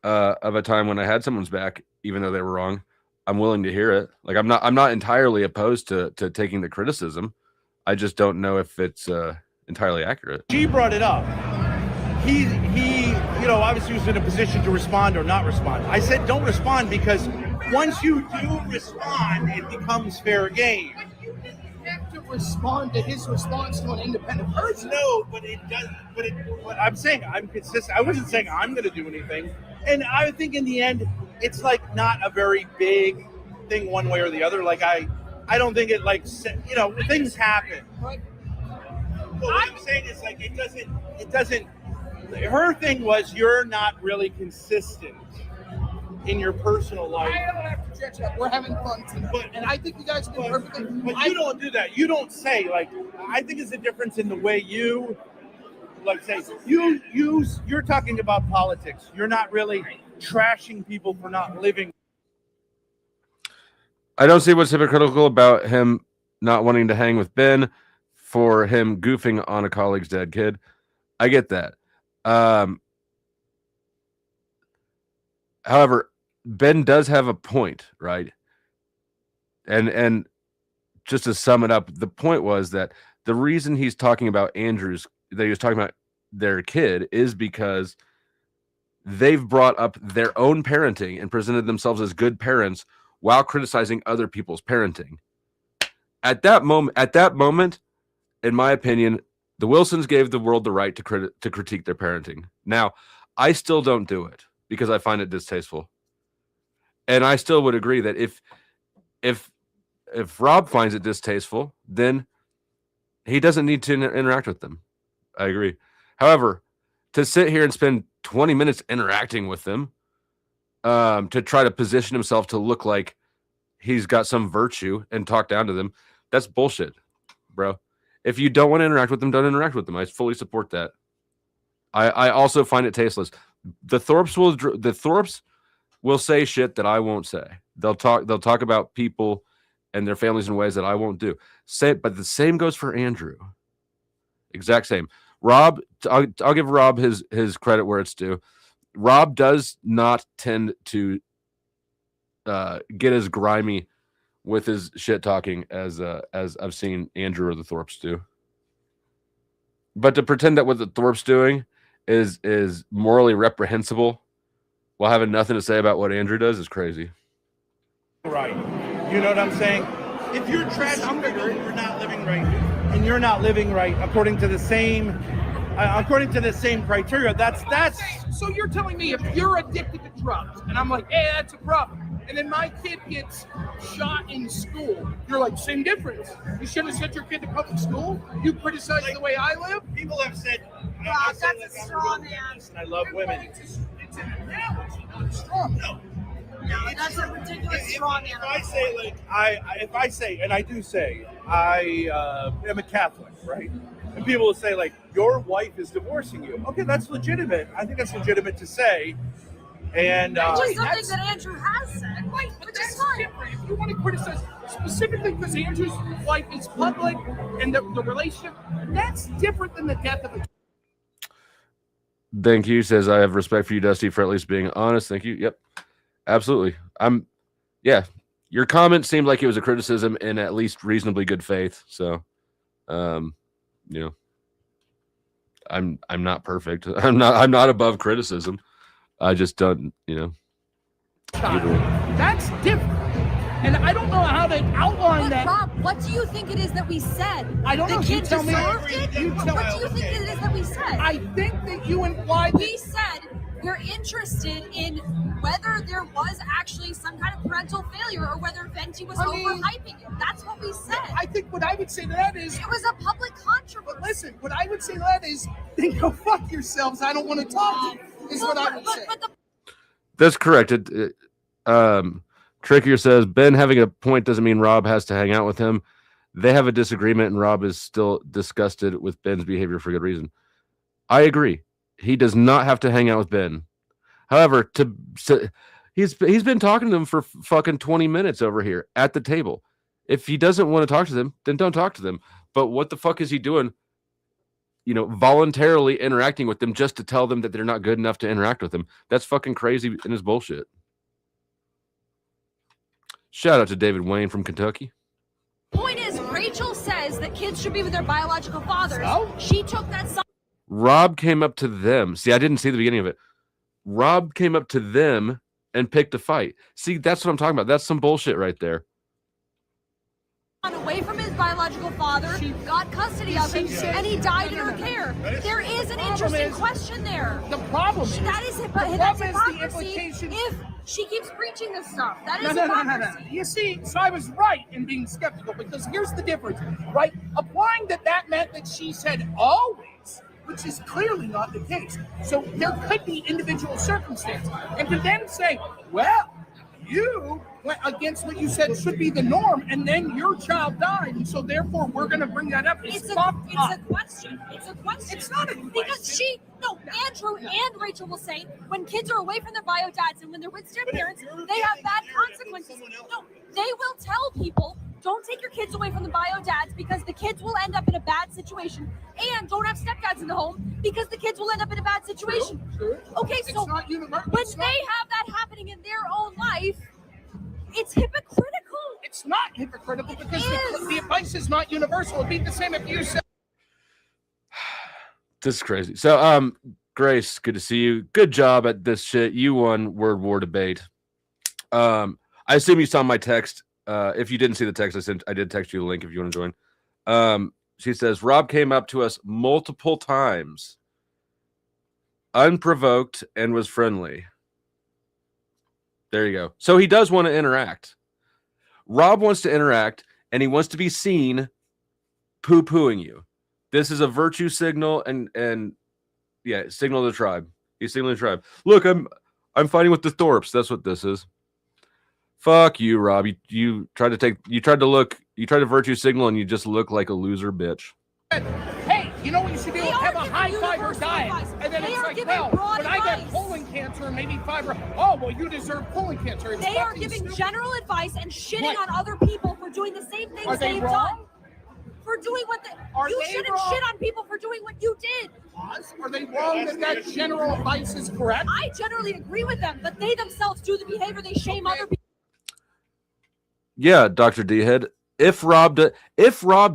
of a time when I had someone's back, even though they were wrong. I'm willing to hear it. Like I'm not entirely opposed to taking the criticism. I just don't know if it's entirely accurate. She brought it up. He, obviously was in a position to respond or not respond. I said, don't respond, because once you do respond, it becomes fair game. You didn't have to respond to his response to an independent person. No, but it does. But I'm saying I'm consistent. I wasn't saying I'm going to do anything. And I think in the end, it's like not a very big thing one way or the other. Like I don't think it things happen. But what I'm saying is like it doesn't. Her thing was you're not really consistent in your personal life. I don't have to judge that. We're having fun tonight, and I think you guys do perfectly. But you don't do that. You don't say like. I think it's a difference in the way you, like, say you're talking about politics. You're not really trashing people for not living. I don't see what's hypocritical about him not wanting to hang with Ben for him goofing on a colleague's dead kid. I get that. However, Ben does have a point, right? And just to sum it up, the point was that the reason he's talking about that he was talking about their kid is because they've brought up their own parenting and presented themselves as good parents while criticizing other people's parenting. At that moment, in my opinion, the Wilsons gave the world the right to critique their parenting. Now, I still don't do it because I find it distasteful. And I still would agree that if Rob finds it distasteful, then he doesn't need to interact with them. I agree. However, to sit here and spend 20 minutes interacting with them, to try to position himself to look like he's got some virtue and talk down to them, that's bullshit, bro. If you don't want to interact with them, don't interact with them. I fully support that. I also find it tasteless. The Thorps will say shit that I won't say. They'll talk about people and their families in ways that I won't do. But the same goes for Andrew. Exact same. Rob, I'll give Rob his credit where it's due. Rob does not tend to get as grimy with his shit talking as I've seen Andrew or the Thorps do. But to pretend that what the Thorps doing is morally reprehensible while having nothing to say about what Andrew does is crazy. Right. You know what I'm saying? If you're trashing people, you're not living right. And you're not living right according to the same criteria. That's So you're telling me if you're addicted to drugs, and I'm like, hey, that's a problem, and then my kid gets shot in school, you're like, same difference. You shouldn't have sent your kid to public school. You criticize the way I live. People have said, that's a straw man. And I love women. It's an analogy, not a straw man. No, that's a ridiculous straw man. If I say, and I do say, I am a Catholic, right? And people will say, like, your wife is divorcing you. Okay, that's legitimate. I think that's legitimate to say. And which is something that Andrew has said, right? But that's different. If you want to criticize specifically because Andrew's wife is public and the relationship, that's different than the death of a. Thank you. Says I have respect for you, Dusty, for at least being honest. Thank you. Yep, absolutely. Your comment seemed like it was a criticism in at least reasonably good faith. So, I'm not perfect. I'm not above criticism. I just don't, That's different. And I don't know how to outline that. Rob, what do you think it is that we said? I don't know. You tell me. What do you think it is that we said? I think that you implied we said we're interested in whether there was actually some kind of parental failure or whether Venti was overhyping it. That's what we said. I think what I would say to that is it was a public controversy. But listen, what I would say to that is then go fuck yourselves. I don't want to talk to you. Is what I would say. That's correct. Trickier says Ben having a point doesn't mean Rob has to hang out with him. They have a disagreement, and Rob is still disgusted with Ben's behavior for good reason. I agree. He does not have to hang out with Ben. However, he's been talking to them for fucking 20 minutes over here at the table. If he doesn't want to talk to them, then don't talk to them. But what the fuck is he doing voluntarily interacting with them just to tell them that they're not good enough to interact with them. That's fucking crazy and is bullshit. Shout out to David Wayne from Kentucky. Point is, Rachel says that kids should be with their biological fathers. She took that side. Rob came up to them. See, I didn't see the beginning of it. Rob came up to them and picked a fight. See, that's what I'm talking about. That's some bullshit right there. Away from his biological father, got custody of him, and he died in her care. There is an interesting question there. The problem is that's hypocrisy if she keeps preaching this stuff. That is hypocrisy. You see, so I was right in being skeptical, because here's the difference, right? Applying that meant that she said always, which is clearly not the case. So there could be individual circumstance. And to then say, well, you went against what you said should be the norm, and then your child died, and so therefore we're going to bring that up. It's a question. It's a question. It's not a question. Because Andrew and Rachel will say when kids are away from their bio dads and when they're with step parents, they have bad consequences. No, they will tell people, don't take your kids away from the bio dads because the kids will end up in a bad situation, and don't have stepdads in the home because the kids will end up in a bad situation. Okay, so when they have that happening in their own life, it's hypocritical. It's not hypocritical because the advice is not universal. It'd be the same if you said. This is crazy. So, Grace, good to see you. Good job at this shit. You won Word War debate. I assume you saw my text. If you didn't see the text I sent, I did text you the link if you want to join. She says, Rob came up to us multiple times, unprovoked, and was friendly. There you go. So he does want to interact. Rob wants to interact, and he wants to be seen poo-pooing you. This is a virtue signal, and signal to the tribe. He's signaling the tribe. Look, I'm fighting with the Thorps. That's what this is. Fuck you, Rob. You tried to virtue signal, and you just look like a loser bitch. Hey, you know what you should do? Have a high fiber diet. And then it's like, well, when I get colon cancer and maybe fiber, you deserve colon cancer. They are giving general advice and shitting on other people for doing the same things they've done. For doing what you shouldn't shit on people for doing what you did. Are they wrong that general advice is correct? I generally agree with them, but they themselves do the behavior. They shame other people. Yeah, Dr. D-Head. If Rob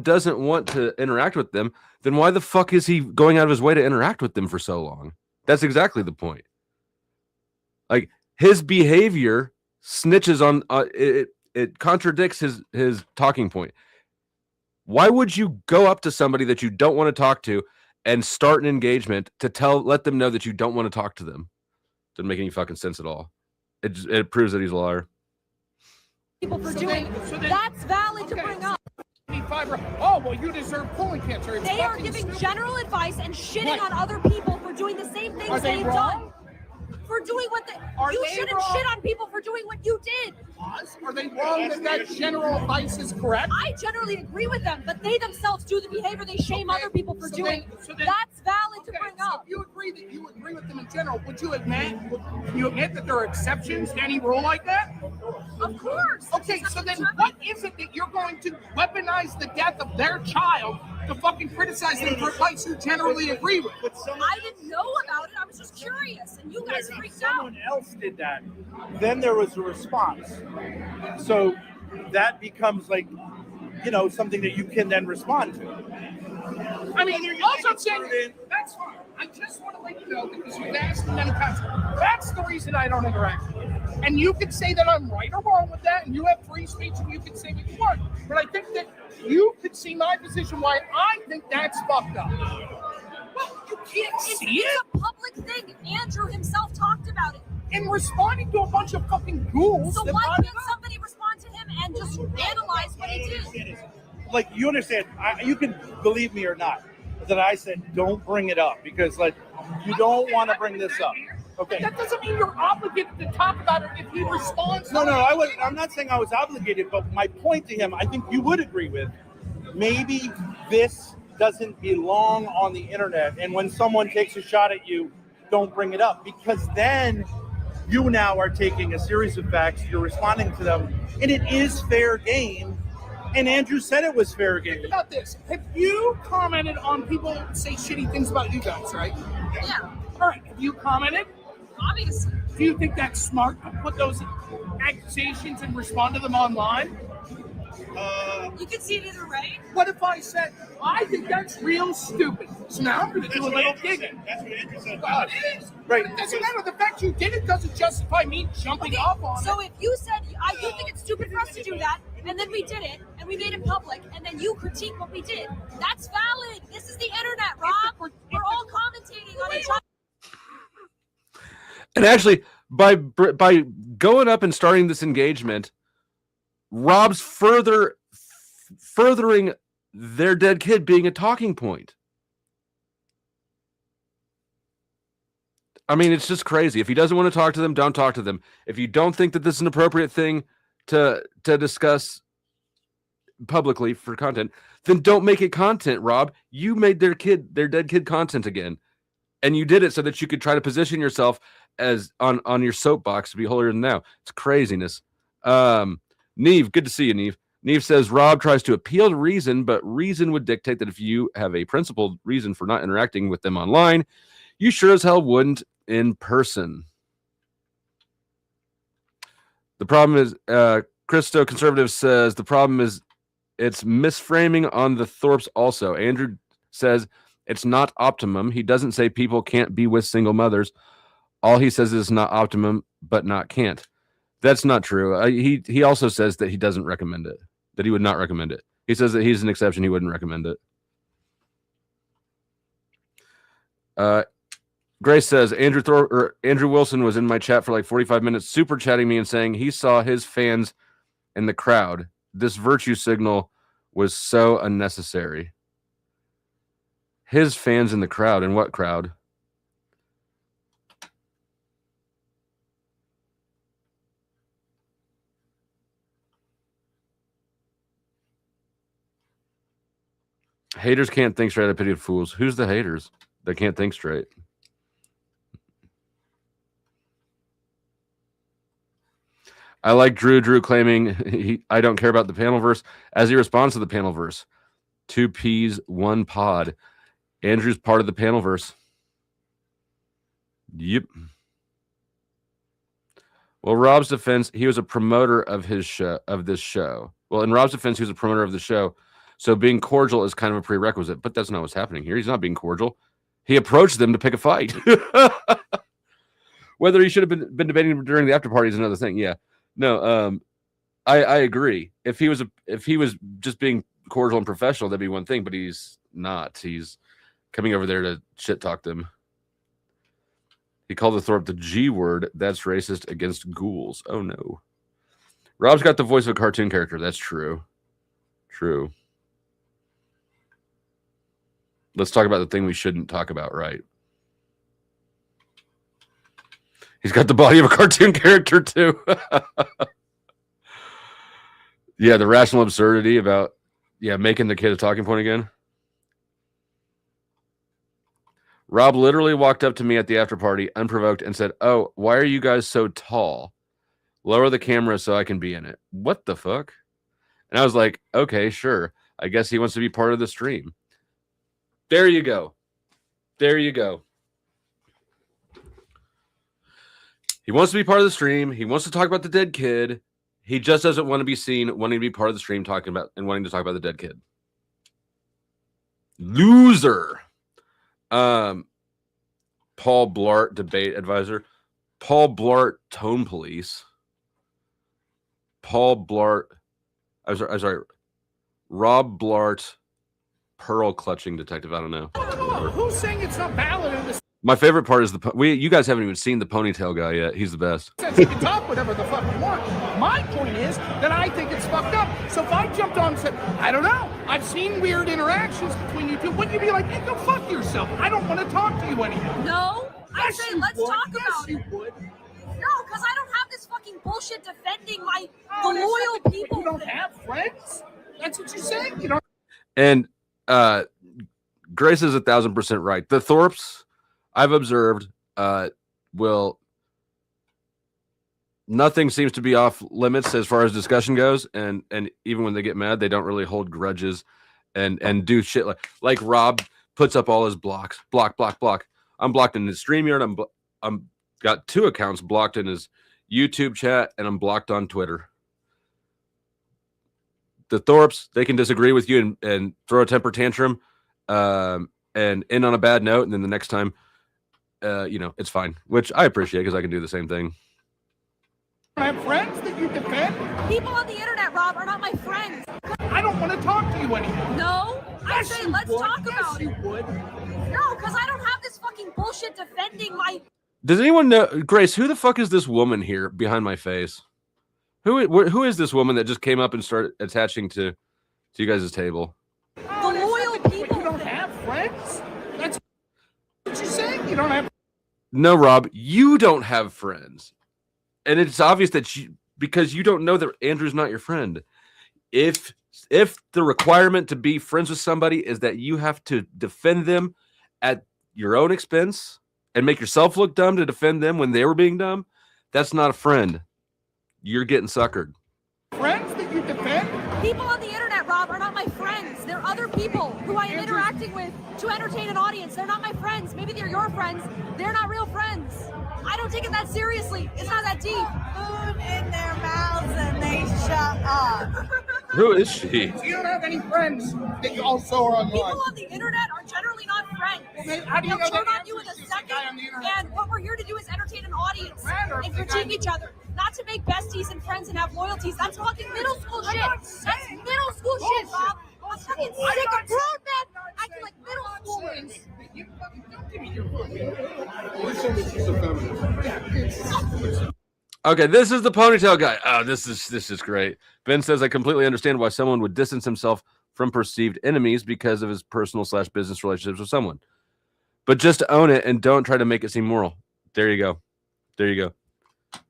doesn't want to interact with them, then why the fuck is he going out of his way to interact with them for so long? That's exactly the point. Like, his behavior snitches on it contradicts his talking point. Why would you go up to somebody that you don't want to talk to and start an engagement to let them know that you don't want to talk to them? Doesn't make any fucking sense at all. It proves that he's a liar. People for doing that's valid to bring up. You deserve colon cancer. They are giving general advice and shitting on other people for doing the same things they've done. For doing what you shouldn't shit on people for doing what you did. Are they wrong that general advice is correct? I generally agree with them, but they themselves do the behavior. They shame other people for doing. That's valid to bring up. If you agree with them in general, would you admit that there are exceptions to any rule like that? Of course. Okay, so then what is it that you're going to weaponize the death of their child to fucking criticize them for advice you generally agree with? I didn't know about it. I was just curious, and you guys freaked out. Someone else did that. Then there was a response. So that becomes like, something that you can then respond to. I mean, also I'm saying that's fine. I just want to let you know because you've asked and then passed. That's the reason I don't interact with you. And you could say that I'm right or wrong with that, and you have free speech, and you can say what you want. But I think that you could see my position why I think that's fucked up. Well, you can't see it. It's a public thing. Andrew himself talked about it. In responding to a bunch of fucking ghouls. So why can't somebody respond to him and just analyze what he did? Like, you understand, you can believe me or not, that I said don't bring it up because, you don't want to bring this up. Okay. That doesn't mean you're obligated to talk about it if he responds. No, I'm not saying I was obligated, but my point to him, I think you would agree with, maybe this doesn't belong on the internet, and when someone takes a shot at you, don't bring it up, because then you now are taking a series of facts, you're responding to them, and it is fair game, And Andrew said it was fair game. Think about this. Have you commented on people say shitty things about you guys, right? Yeah. All right. Have you commented? Obviously. Do you think that's smart to put those accusations and respond to them online? You can see it either way. What if I said, I think that's real stupid? So now I'm going to do a little digging. That's what Andrew said. Well, it is. Right. It doesn't matter. The fact you did it doesn't justify me jumping off on So it. if you said, you think it's stupid for us to do that, and then we did it, and we made it public, and then you critique what we did, that's valid. This is the internet, Rob. We're all commentating on each other. And actually, by going up and starting this engagement, Rob's furthering their dead kid being a talking point. I mean, it's just crazy. If he doesn't want to talk to them, don't talk to them. If you don't think that this is an appropriate thing to discuss publicly for content, then don't make it content, Rob. You made their dead kid content again. And you did it so that you could try to position yourself as on your soapbox to be holier than thou. It's craziness. Neve, good to see you, Neve. Neve says Rob tries to appeal to reason, but reason would dictate that if you have a principled reason for not interacting with them online, you sure as hell wouldn't in person. The problem is, Christo Conservative says the problem is it's misframing on the Thorps also. Andrew says it's not optimum. He doesn't say people can't be with single mothers. All he says is not optimum, but not can't. That's not true. He also says that he doesn't recommend it, that he would not recommend it. He says that he's an exception. He wouldn't recommend it. Grace says Andrew Wilson was in my chat for like 45 minutes, super chatting me and saying he saw his fans in the crowd. This virtue signal was so unnecessary. His fans in the crowd. In what crowd? Haters can't think straight. I pity fools. Who's the haters that can't think straight? I like Drew claiming I don't care about the panel verse as he responds to the panel verse. 2 peas, 1 pod. Andrew's part of the panel verse. Yep. Well, Rob's defense, he was a promoter of his show, of this show. Well, in Rob's defense, he was a promoter of the show. So being cordial is kind of a prerequisite, but that's not what's happening here. He's not being cordial. He approached them to pick a fight. Whether he should have been debating during the after party is another thing. Yeah. No, I agree. If he was just being cordial and professional, that'd be one thing, but he's not. He's coming over there to shit talk them. He called the Thorp the G word. That's racist against ghouls. Oh no. Rob's got the voice of a cartoon character. That's true. True. Let's talk about the thing we shouldn't talk about, right? He's got the body of a cartoon character, too. Yeah, the rational absurdity about, making the kid a talking point again. Rob literally walked up to me at the after party, unprovoked, and said, "Oh, why are you guys so tall? Lower the camera so I can be in it." What the fuck? And I was like, okay, sure. I guess he wants to be part of the stream. There you go. There you go. He wants to be part of the stream. He wants to talk about the dead kid. He just doesn't want to be seen wanting to be part of the stream talking about and wanting to talk about the dead kid. Loser. Paul Blart, debate advisor. Paul Blart, tone police. Paul Blart. I'm sorry. Rob Blart, pearl clutching detective. I don't know. Who's saying it's not valid in this? My favorite part is you guys haven't even seen the ponytail guy yet. He's the best. You can talk whatever the fuck you want. My point is that I think it's fucked up. So if I jumped on and said, I don't know, I've seen weird interactions between you two, wouldn't you be like, hey, go fuck yourself? I don't want to talk to you anymore. No, I Yes, say you let's would. talk Yes, about you it. would. No, because I don't have this fucking bullshit defending the that's loyal not- people. You don't have friends? That's what you're saying? You don't. And Grace is 1,000% right. The Thorps, I've observed, will nothing seems to be off limits as far as discussion goes, and even when they get mad, they don't really hold grudges and do shit like Rob puts up all his blocks. Block. I'm blocked in his StreamYard. I'm got 2 accounts blocked in his YouTube chat, and I'm blocked on Twitter. The Thorps, they can disagree with you and throw a temper tantrum and end on a bad note, and then the next time, it's fine, which I appreciate because I can do the same thing. I have friends that you defend. People on the internet, Rob, are not my friends. I don't want to talk to you anymore. No, I Yes, say you let's would. talk Yes, about you it. would. No, because I don't have this fucking bullshit defending my. Does anyone know, Grace, who the fuck is this woman here behind my face? Who is this woman that just came up and started attaching to you guys' table? The loyal people. You don't have friends? That's what you're saying? You don't have. No, Rob, you don't have friends. And it's obvious that because you don't know that Andrew's not your friend. If the requirement to be friends with somebody is that you have to defend them at your own expense and make yourself look dumb to defend them when they were being dumb, that's not a friend. You're getting suckered. Friends that you defend? People on the internet, Rob, are not my friends. They're other people who I am interacting with to entertain an audience. They're not my friends. Maybe they're your friends. They're not real friends. I don't take it that seriously. It's not that deep. Food in their mouths and they shut up. Who is she? So you don't have any friends that you also are online? People on the internet are generally not friends. How do you know They'll that turn on you in a second, and what we're here to do is entertain an audience and critique each other, not to make besties and friends and have loyalties. That's fucking middle school shit. That's middle school shit, Bob. I'm fucking sick of grown men acting like middle schoolers. Okay, this is the ponytail guy. Oh, this is great. Ben says, I completely understand why someone would distance himself from perceived enemies because of his personal/business relationships with someone. But just own it and don't try to make it seem moral. There you go. There you go.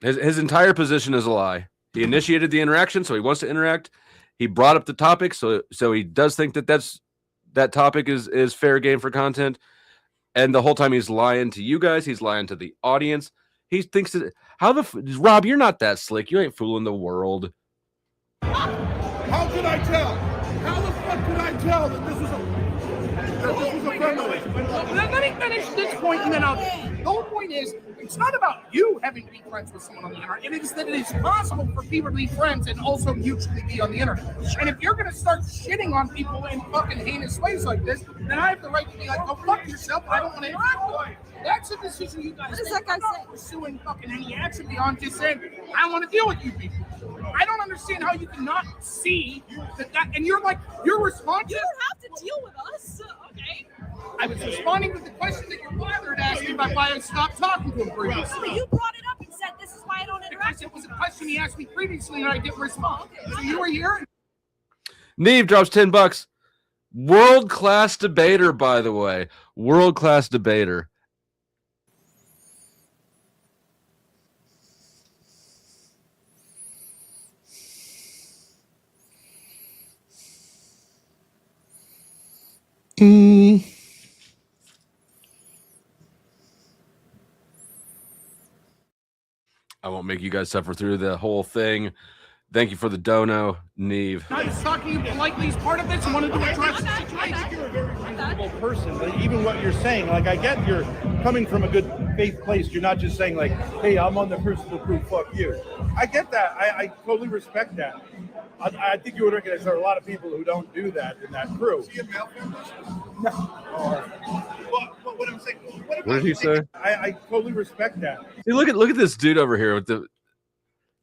His entire position is a lie. He initiated the interaction, so he wants to interact. He brought up the topic, so he does think that topic is fair game for content. And the whole time he's lying to you guys. He's lying to the audience. He thinks that Rob, you're not that slick. You ain't fooling the world. How could I tell? How the fuck could I tell that this was a friend of mine? Let me finish this point and then the whole point is, it's not about you having to be friends with someone on the internet. It is that it is possible for people to be friends and also mutually be on the internet. And if you're going to start shitting on people in fucking heinous ways like this, then I have the right to be like, go fuck yourself. I don't want to interact with you. That's a decision you guys What does make. that guy I'm not say? pursuing fucking any action beyond just saying, I don't want to deal with you people. I don't understand how you cannot see that, and you're like, your response. You don't have to deal with us, okay? I was responding to the question that your father had asked me about why I stopped talking to him previously. You brought it up and said this is why I don't interact. Because it was a question he asked me previously and I didn't respond. So you were here. Neve drops $10. World-class debater, by the way. World-class debater. I won't make you guys suffer through the whole thing. Thank you for the dono, Neve. I was talking to you politely as part of this and wanted to address the situation. You're a very reasonable person, but even what you're saying, like, I get you're coming from a good faith place. You're not just saying, like, hey, I'm on the personal crew, fuck you. I get that. I totally respect that. I think you would recognize there are a lot of people who don't do that in that crew. Is he a male feminist? No. But what I'm saying, What did he say? I totally respect that. See, look at this dude over here with the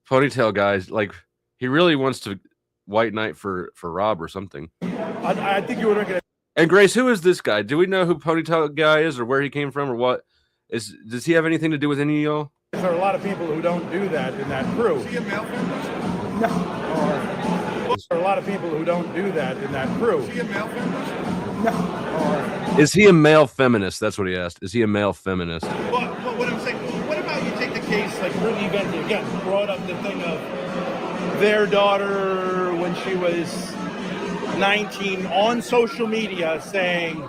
ponytail guys. Like, he really wants to white knight for Rob or something. I think you would recognize. And Grace, who is this guy? Do we know who ponytail guy is or where he came from or what? Does he have anything to do with any of y'all? There are a lot of people who don't do that in that crew. Is he a male feminist? No. There are a lot of people who don't do that in that crew. Is he a male feminist? No. Is he a male feminist? That's what he asked. Is he a male feminist? But what I'm saying, what about you take the case, like Brittany Bentley, again, brought up the thing of their daughter when she was 19 on social media saying,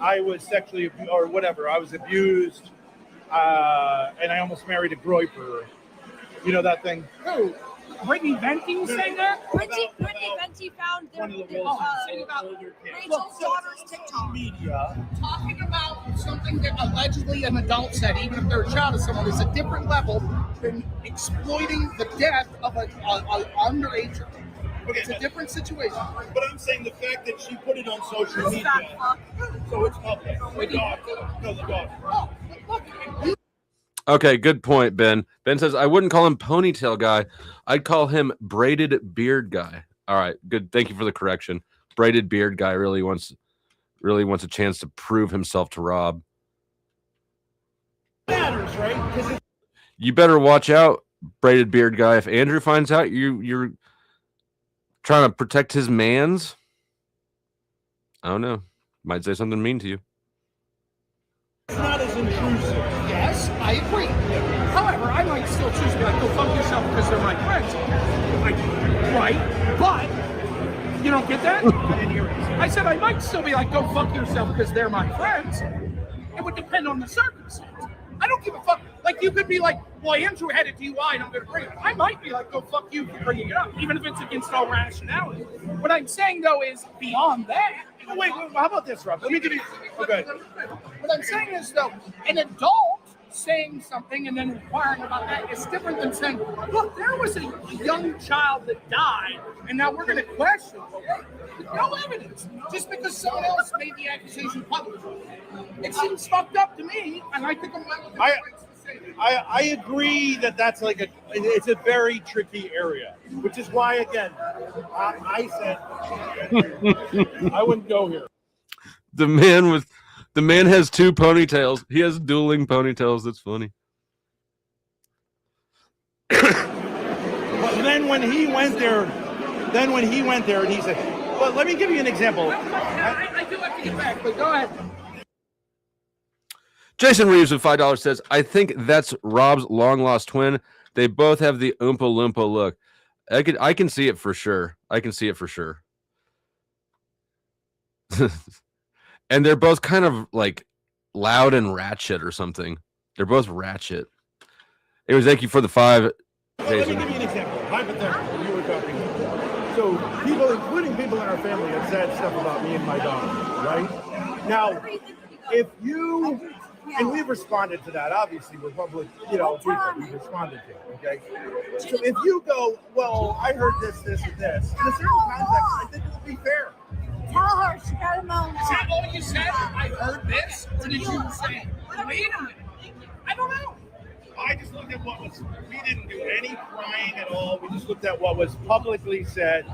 I was sexually abused, or whatever, I was abused. and I almost married a Groiper. You know that thing? Who? Brittany Venti say that? Brittany Venti found their Rachel's daughter's TikTok. Media. Talking about something that allegedly an adult said, even if they're a child of someone, is a different level than exploiting the death of an underage. Okay, it's a different situation. But I'm saying the fact that she put it on social media, so it's public. The daughter. No, the daughter. Oh, look. Okay, good point, Ben. Ben says, I wouldn't call him ponytail guy. I'd call him braided beard guy. All right, good. Thank you for the correction. Braided beard guy really wants a chance to prove himself to Rob. Matters, right? You better watch out, braided beard guy. If Andrew finds out you're trying to protect his mans, I don't know. Might say something mean to you. It's not as intrusive. Yes, I agree. However, I might still choose to be like, go fuck yourself because they're my friends. Right? But you don't get that? I said I might still be like, go fuck yourself because they're my friends. It would depend on the circumstance. I don't give a fuck. Like, you could be like, well, Andrew had a DUI and I'm going to bring it. I might be like, go fuck you for bringing it up, even if it's against all rationality. What I'm saying, though, is beyond that. Oh, wait, how about this, Rob? Let me give you. Okay. What I'm saying is, though, an adult saying something and then inquiring about that is different than saying, look, there was a young child that died, and now we're going to question it. No evidence, just because someone else made the accusation public. It seems fucked up to me, and I think I agree that that's like it's a very tricky area, which is why, again, I said I wouldn't go here. The man has two ponytails. He has dueling ponytails. That's funny. But then when he went there, and he said, well, let me give you an example. I do have to get back, but go ahead. Jason Reeves with $5 says, I think that's Rob's long-lost twin. They both have the Oompa Loompa look. I can see it for sure. And they're both kind of like loud and ratchet or something. They're both ratchet. Anyways, thank you for the 5. Well, let me give you an example. Hypothetically, you were talking. So people, including people in our family, have said stuff about me and my daughter, right? Now, if you, and we've responded to that, obviously, we're public, people, we've responded to it, okay? So if you go, well, I heard this, and this, in a certain context, I think it would be fair. Tell her she got a moan. Is that all you said? I heard this? Or did you say, wait a minute? I don't know. I just looked at we didn't do any crying at all. We just looked at what was publicly said.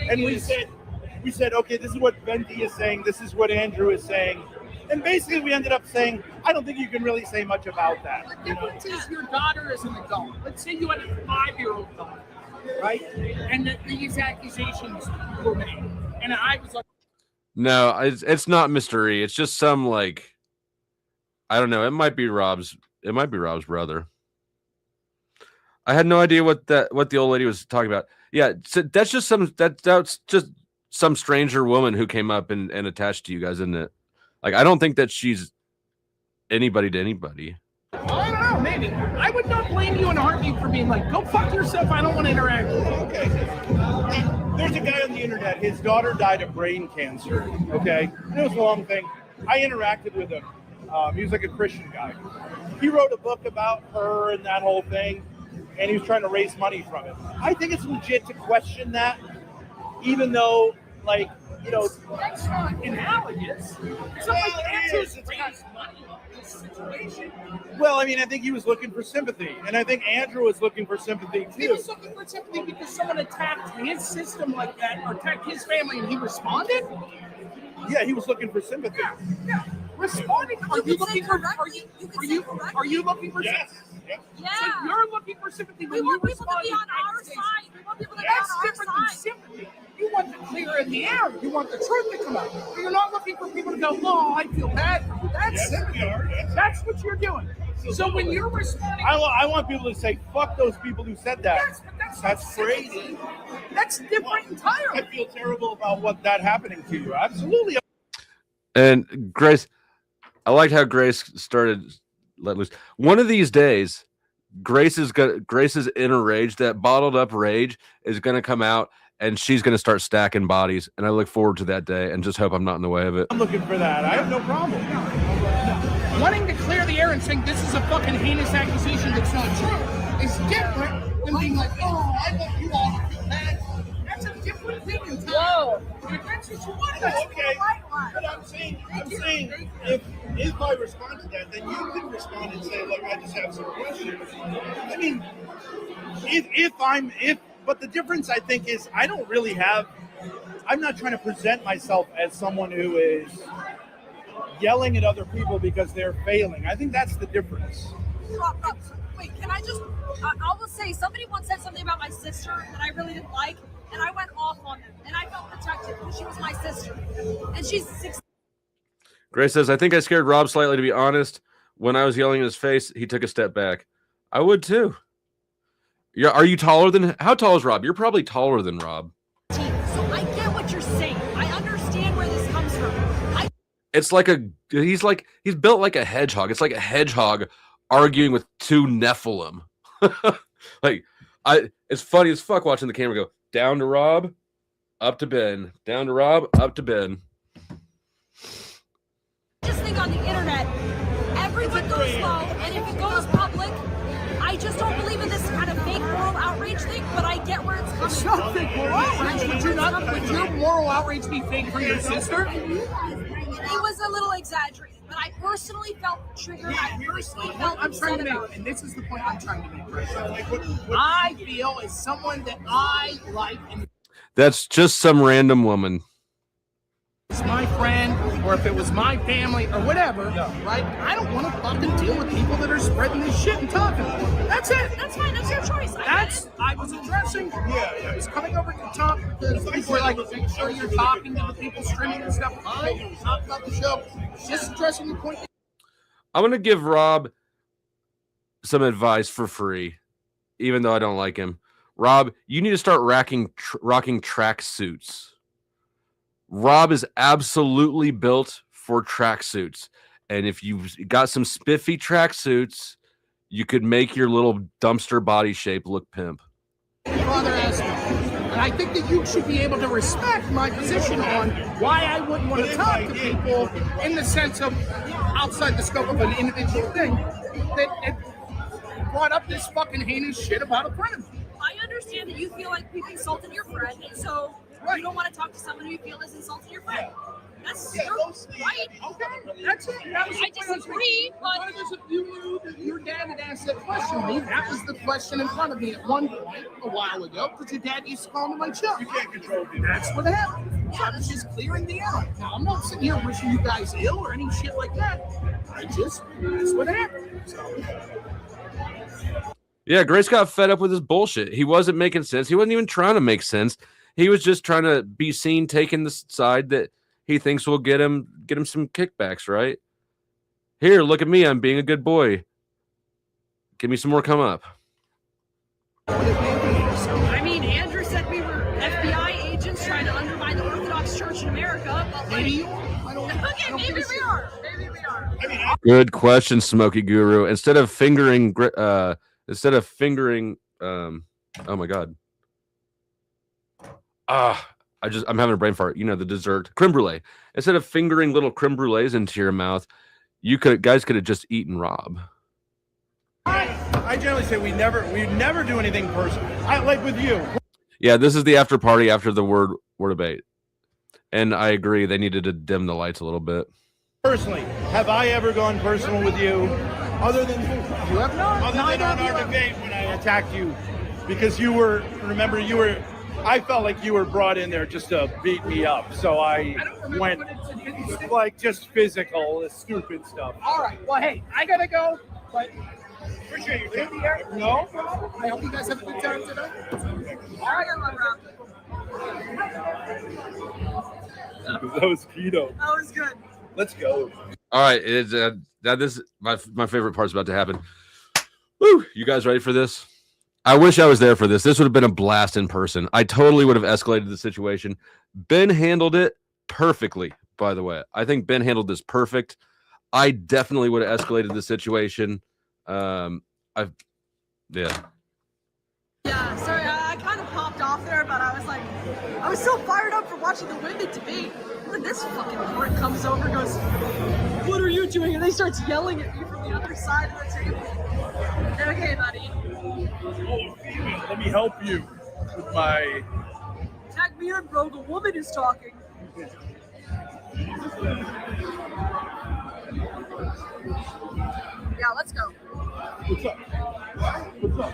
And we said, okay, this is what Venti is saying. This is what Andrew is saying. And basically we ended up saying, I don't think you can really say much about that. The difference is your daughter is an adult. Let's say you had a 5-year-old daughter, right? And these accusations were made. And I was like, no, it's not mystery. It's just some like, I don't know. It might be Rob's brother. I had no idea what the old lady was talking about. Yeah, so that's just some stranger woman who came up and attached to you guys, isn't it? Like, I don't think that she's anybody to anybody. I don't know, maybe. I would not blame you in a heartbeat for being like, go fuck yourself, I don't want to interact with you. Okay. There's a guy on the internet, his daughter died of brain cancer, okay? And it was a long thing. I interacted with him. He was like a Christian guy. He wrote a book about her and that whole thing, and he was trying to raise money from it. I think it's legit to question that, even though, like, that's not analogous. It's not like Andrew's raised money in this situation. Well, I mean, I think he was looking for sympathy, and I think Andrew was looking for sympathy too. He was looking for sympathy because someone attacked his system like that, or attacked his family, and he responded? Yeah, he was looking for sympathy. Yeah. Responding? Are you looking for? Are you looking for? Yes. Yeah. So you're looking for sympathy when you respond. We want people to be on our side. We want people to be on That's our different than side. sympathy. You want the clear in the air. You want the truth to come out. But you're not looking for people to go, oh, I feel bad for you. That's sympathy. That's what you're doing. So when you're responding, I want people to say, fuck those people who said that. Yes, but that's crazy. That's different entirely. I feel terrible about what that happening to you. Absolutely. And Grace, I liked how Grace started let loose. One of these days, Grace's inner rage, that bottled up rage, is going to come out, and she's going to start stacking bodies. And I look forward to that day, and just hope I'm not in the way of it. I'm looking for that. I have no problem. Wanting to clear the air and saying this is a fucking heinous accusation that's not true is different than being like, oh, I want you all to feel bad. That's a different thing entirely. Whoa. If that's what you want, that's okay. But I'm saying, if I respond to that, then you can respond and say, look, I just have some questions. I mean, but the difference I think is I'm not trying to present myself as someone who is yelling at other people because they're failing. I think that's the difference. Wait, can I just, I will say, somebody once said something about my sister that I really didn't like, and I went off on them, and I felt protected because she was my sister, and she's 16. Grace says, I think I scared Rob slightly, to be honest. When I was yelling in his face, he took a step back. I would too. Yeah, are you taller than, how tall is Rob? You're probably taller than Rob. So I get what you're saying. I understand where this comes from. It's like he's built like a hedgehog. It's like a hedgehog arguing with two Nephilim. It's funny as fuck watching the camera go down to Rob, up to Ben, down to Rob, up to Ben. Just think on the internet, everything goes low, and if it goes public, I just don't believe in this kind of fake moral outrage thing, but I get where it's coming It's not fake moral outrage. Would your moral outrage be fake for your sister? It was a little exaggerated, but I personally felt triggered. I personally felt I'm trying to make, and this is the point I'm trying to make. I feel as someone that I like, and That's just some random woman. it's my friend, or if it was my family, or whatever, right? I don't want to fucking deal with people that are spreading this shit and talking. That's it. That's fine. That's your choice. I was addressing. I was coming over to the top because people were like, make sure you're talking to the people streaming and stuff. I talk about the show. Just addressing the point. I'm going to give Rob some advice for free, even though I don't like him. Rob, you need to start rocking track suits. Rob is absolutely built for track suits. And if you've got some spiffy track suits, you could make your little dumpster body shape look pimp. Father asked me, and I think that you should be able to respect my position on why I wouldn't want to talk to people in the sense of outside the scope of an individual thing that it brought up this fucking heinous shit about a friend of mine. I understand that you feel like we've insulted your friend, and so you don't want to talk to someone who you feel has insulted your friend. That's right. Okay, that's it. I disagree, but you knew that your dad had asked that question to me. That was the question in front of me at one point a while ago, because your dad used to call me my chum. You can't control me. That's what happened. So I was just clearing the air. Now, I'm not sitting here wishing you guys ill or any shit like that. That's what happened. So. Yeah, Grace got fed up with his bullshit. He wasn't making sense. He wasn't even trying to make sense. He was just trying to be seen taking the side that he thinks will get him some kickbacks, right? Here, look at me. I'm being a good boy. Give me some more come up. I mean, Andrew said we were FBI agents trying to undermine the Orthodox Church in America, but maybe maybe we are. Maybe we are. Good question, Smokey Guru. Instead of fingering, oh my God. I'm having a brain fart. You know, the dessert creme brulee. Instead of fingering little creme brulees into your mouth, guys could have just eaten Rob. I generally say we never do anything personal. Like with you. Yeah, this is the after party after the word debate, and I agree they needed to dim the lights a little bit. Personally, have I ever gone personal with you, other than you have not? Other than on our debate when I attacked you, because I felt like you were brought in there just to beat me up, so I went like just physical, stupid stuff. All right. Well, hey, I gotta go, but appreciate your time. No problem. I hope you guys have a good time today. All right, Rob. That was keto. That was good. Let's go. All right, this is my favorite part's about to happen. Woo! You guys ready for this? I wish I was there for this. This would have been a blast in person. I totally would have escalated the situation. Ben handled it perfectly, by the way. I think Ben handled this perfect. I definitely would have escalated the situation. Yeah. Yeah, sorry, I kind of popped off there, but I was so fired up for watching the women debate. Then this fucking prick comes over and goes, "What are you doing?" And they starts yelling at me from the other side of the table. Okay, buddy. Oh, female, let me help you with my... Tag me in, bro. The woman is talking. Yeah, let's go. What's up? What's up?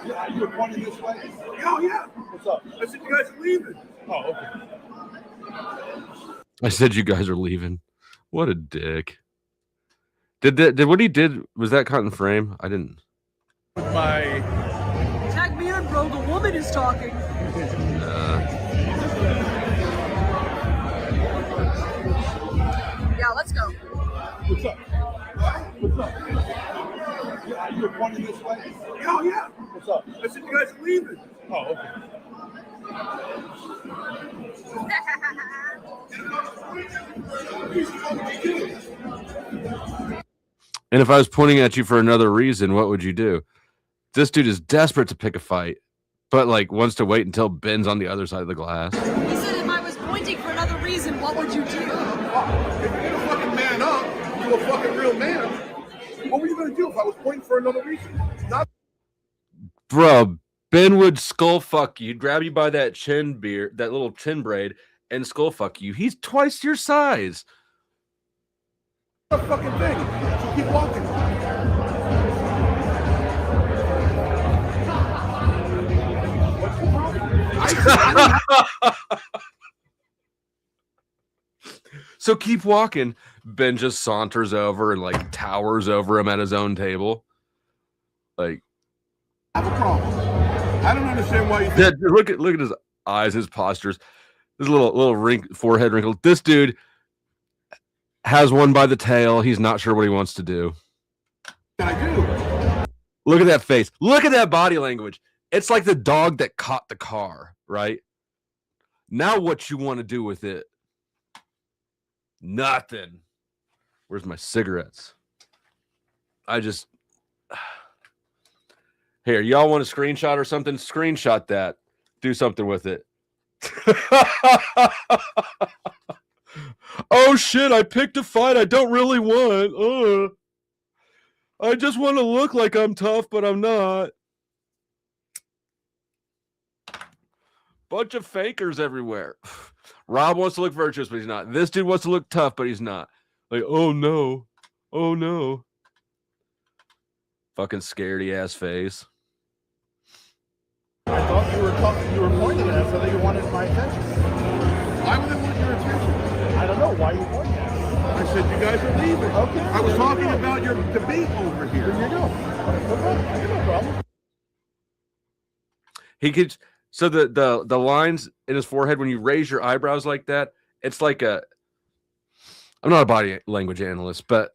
Yeah, you were pointing this way? Oh, yeah. What's up? I said, you guys are leaving. Oh, okay. I said you guys are leaving. What a dick. Did what he did, was that caught in frame? I didn't. My... Tag me in, bro. The woman is talking. Yeah, let's go. What's up? What's up? Yeah, you were pointing this way? Oh, yeah. What's up? I said, you guys are leaving. Oh, okay. And if I was pointing at you for another reason, what would you do? This dude is desperate to pick a fight, but like wants to wait until Ben's on the other side of the glass. He said if I was pointing for another reason, what would you do? If you're gonna fucking man up, you're a fucking real man. What were you gonna do if I was pointing for another reason? Not... Bro, Ben would skull fuck you. He'd grab you by that chin beard, that little chin braid, and skull fuck you. He's twice your size. A fucking thing. So keep walking. So keep walking. Ben just saunters over and like towers over him at his own table. Like, I have a problem. I don't understand why you think... look at his eyes, his postures, his little forehead wrinkle. This dude has one by the tail. He's not sure what he wants to do. I do. Look at that face. Look at that body language. It's like the dog that caught the car, right? Now what you want to do with it? Nothing. Where's my cigarettes? Here, y'all want a screenshot or something? Screenshot that. Do something with it. Oh shit, I picked a fight I don't really want. I just want to look like I'm tough, but I'm not. Bunch of fakers everywhere. Rob wants to look virtuous, but he's not. This dude wants to look tough, but he's not. Like, oh no. Oh no. Fucking scaredy ass face. I thought you were pointing at us so that you wanted my attention. Why would I want your attention? I don't know. Why are you pointing at us? I said you guys are leaving. Okay. I was talking about your debate over here. There you go. No problem. He could. So the lines in his forehead when you raise your eyebrows like that, it's like a. I'm not a body language analyst, but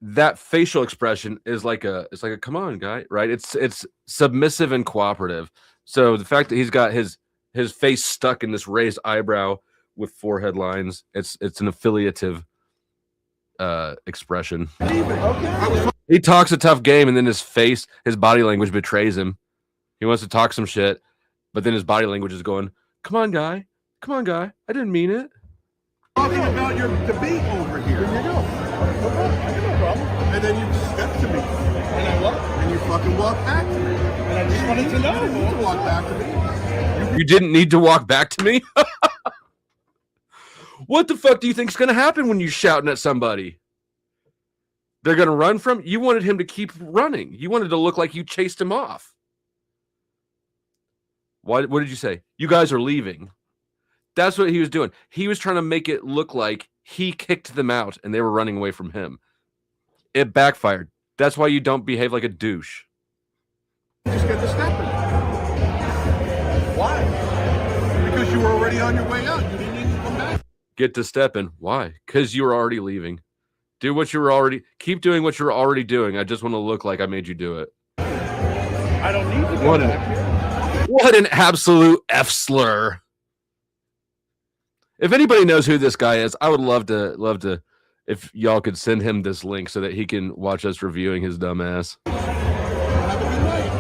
that facial expression is like a come on guy, right? It's submissive and cooperative. So the fact that he's got his face stuck in this raised eyebrow with forehead lines, it's an affiliative expression. He talks a tough game, and then his body language betrays him. He wants to talk some shit, but then his body language is going, come on guy, I didn't mean it. Talking about your debate over here. There you go. No problem. And then you step to me. And I what? And you fucking walk back to me. And I just wanted to know. You need to walk back to me. You didn't need to walk back to me? What the fuck do you think's going to happen when you're shouting at somebody? They're going to run from? You wanted him to keep running. You wanted to look like you chased him off. What did you say? You guys are leaving. That's what he was doing. He was trying to make it look like he kicked them out and they were running away from him. It backfired. That's why you don't behave like a douche. Just get the stepping. Why? Because you were already on your way out. You didn't need to come back. Get to stepping. Why? Because you were already leaving. Keep doing what you're already doing. I just want to look like I made you do it. I don't need to go back here. What an absolute F slur. If anybody knows who this guy is, I would love to if y'all could send him this link so that he can watch us reviewing his dumb ass. Have a good night.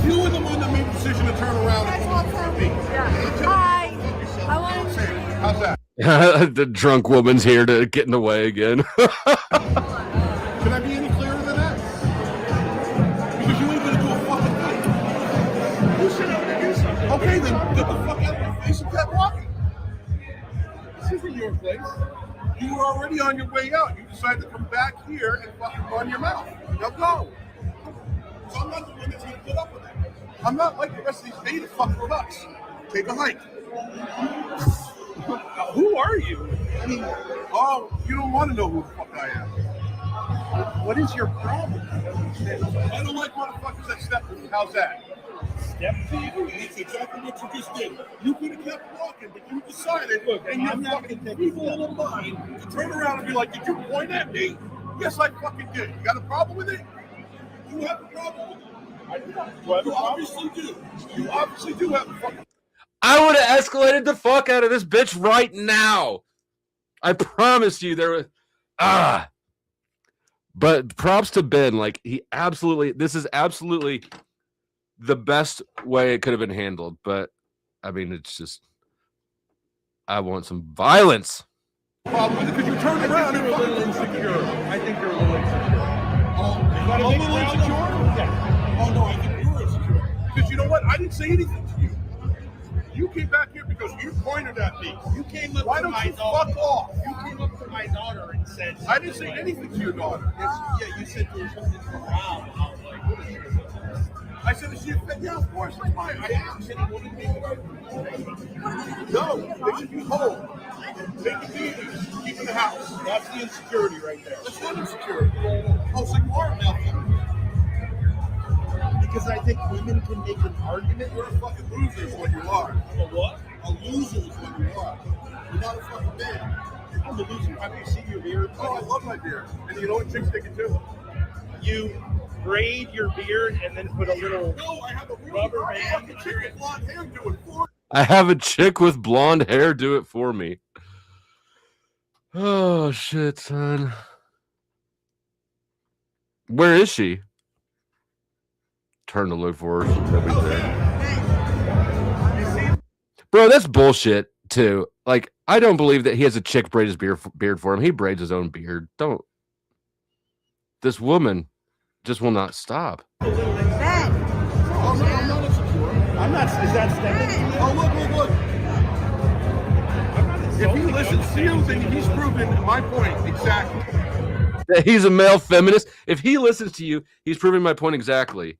You were the one that made the decision to turn around and come up to me. Hi. I want to. How's that? The drunk woman's here to get in the way again. Can I be any clearer than that? Because you ain't gonna do a fucking thing. You said I'm gonna do something. Okay, then get the fuck out of my face and keep walking. This isn't your place. You were already on your way out. You decided to come back here and fucking run your mouth. Now go. So I'm not the one that's gonna put up with it. I'm not like the rest of these beta fucking fucks. Take a hike. Who are you? I mean, oh, you don't want to know who the fuck I am. What is your problem? I don't like motherfuckers that step to me. How's that? Step to you? That's exactly what you just did. You could have kept walking, but you decided, and you're fucking people of mine, to turn around and be like, did you point at me? Yes, I fucking did. You got a problem with it? You have a problem with it. You obviously do. You obviously do have a fucking. I would have escalated the fuck out of this bitch right now. I promise you there was But props to Ben. Like, this is absolutely the best way it could have been handled. But I mean, it's just, I want some violence. Problem with it because you turned around and you're a little insecure. I think you're a little insecure. Oh, a little insecure? Yeah. Oh no, I think you're insecure. Because you know what? I didn't say anything to you. You came back here because you pointed at me. You came up to my daughter. Fuck off. You came up to my daughter and said, I didn't say anything to your daughter. Yeah, you said there was something around. I was like, what is this? I said, is she a fit? Yeah, of course. That's fine. I asked any woman to make it. No, they should be home. Making babies, keeping the house. That's the insecurity right there. That's not insecurity. Oh, so you are melting. Because I think women can make an argument. You're a fucking loser is what you are. A what? A loser is what you are. You're not a fucking man. I'm a loser. Have you seen your beard? Oh, I love my beard. And you know what chicks think it too? You braid your beard and then put a little rubber band. I have a chick with blonde hair do it for me. Oh, shit, son. Where is she? Turn to look for her. She'll be there. Bro, that's bullshit, too. Like, I don't believe that he has a chick braid his beard for him. He braids his own beard. Don't. This woman just will not stop. Oh, no, I'm not insecure. I'm not. Is that stepping? Oh, look. If he listens to you, then he's proven my point exactly. That he's a male feminist. If he listens to you, he's proving my point exactly.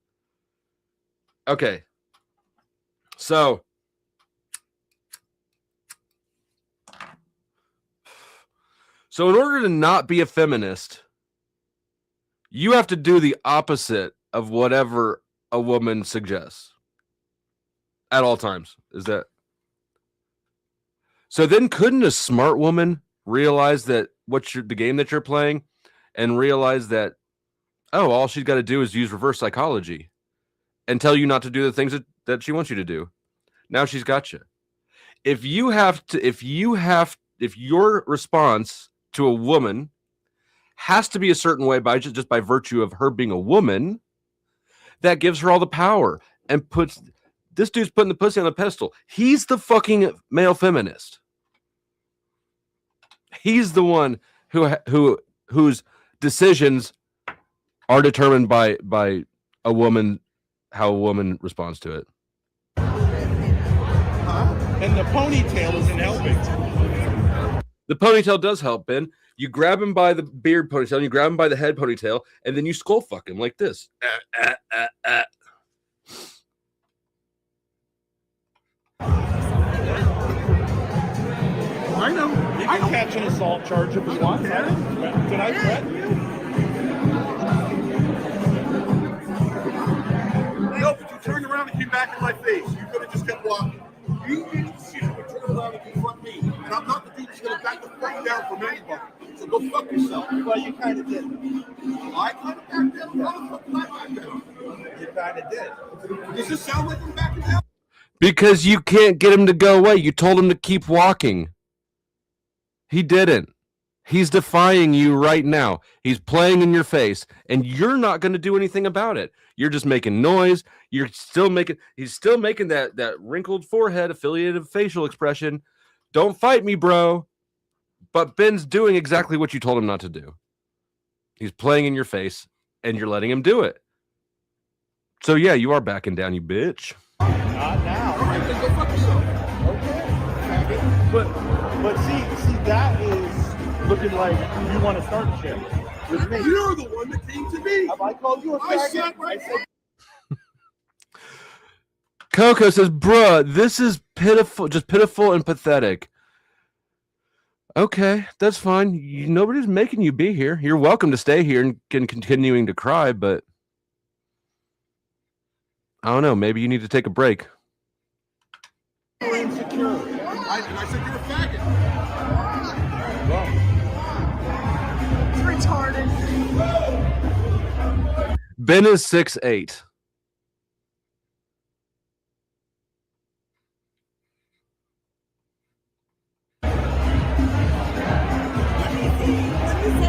Okay. So in order to not be a feminist, you have to do the opposite of whatever a woman suggests at all times. Is that? So then couldn't a smart woman realize that the game that you're playing and realize that, oh, all she's got to do is use reverse psychology and tell you not to do the things that she wants you to do. Now she's got you. If your response to a woman has to be a certain way by just by virtue of her being a woman, that gives her all the power and puts this dude's putting the pussy on the pedestal. He's the fucking male feminist. He's the one whose decisions are determined by a woman, how a woman responds to it. And the ponytail isn't helping. The ponytail does help, Ben. You grab him by the beard ponytail, and you grab him by the head ponytail, and then you skull fuck him like this. I know. You can catch an assault charge if you want. Did I threaten you? No, but you turned around and came back in my face. You could have just kept walking. You made a decision to turn around and confront me. And I'm not the dude that's going to back the fuck down from anybody. So go fuck yourself. Well, you kind of did. I kind of backed down. How the fuck did I back down? You kind of did. Does this sound like I'm backing down? Because you can't get him to go away. You told him to keep walking. He didn't. He's defying you right now. He's playing in your face, and you're not going to do anything about it. You're just making noise. He's still making that wrinkled forehead affiliated facial expression. Don't fight me, bro. But Ben's doing exactly what you told him not to do. He's playing in your face, and you're letting him do it. So yeah, you are backing down, you bitch. Not now. All right, then go fuck yourself. Okay. But see, that is looking like you want to start shit with me. You're the one that came to me. Have I called you a faggot? I said. Coco says, bruh, this is pitiful, just pitiful and pathetic. Okay, that's fine. Nobody's making you be here. You're welcome to stay here and continuing to cry, but I don't know. Maybe you need to take a break. You're insecure. I said you're a faggot. It's retarded. Ben is 6'8".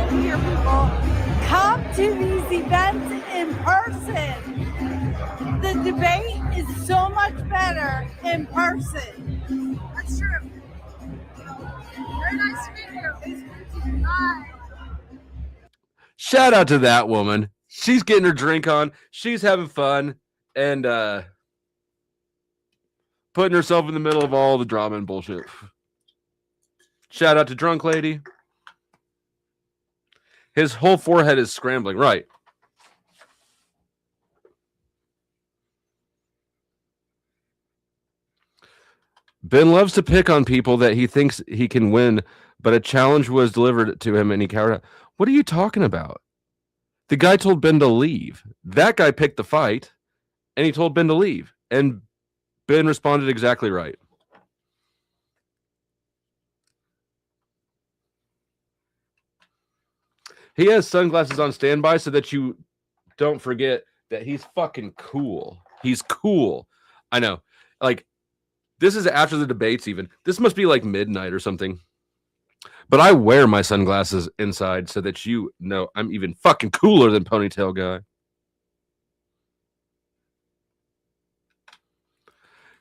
Here, people, come to these events in person. The debate is so much better in person. That's true. Very nice to meet you. Bye. Shout out to that woman. She's getting her drink on. She's having fun and putting herself in the middle of all the drama and bullshit. Shout out to Drunk Lady. His whole forehead is scrambling. Right. Ben loves to pick on people that he thinks he can win, but a challenge was delivered to him and he cowered out. What are you talking about? The guy told Ben to leave. That guy picked the fight, and he told Ben to leave. And Ben responded exactly right. He has sunglasses on standby so that you don't forget that he's fucking cool. He's cool. I know. Like, this is after the debates even. This must be like midnight or something. But I wear my sunglasses inside so that you know I'm even fucking cooler than Ponytail Guy.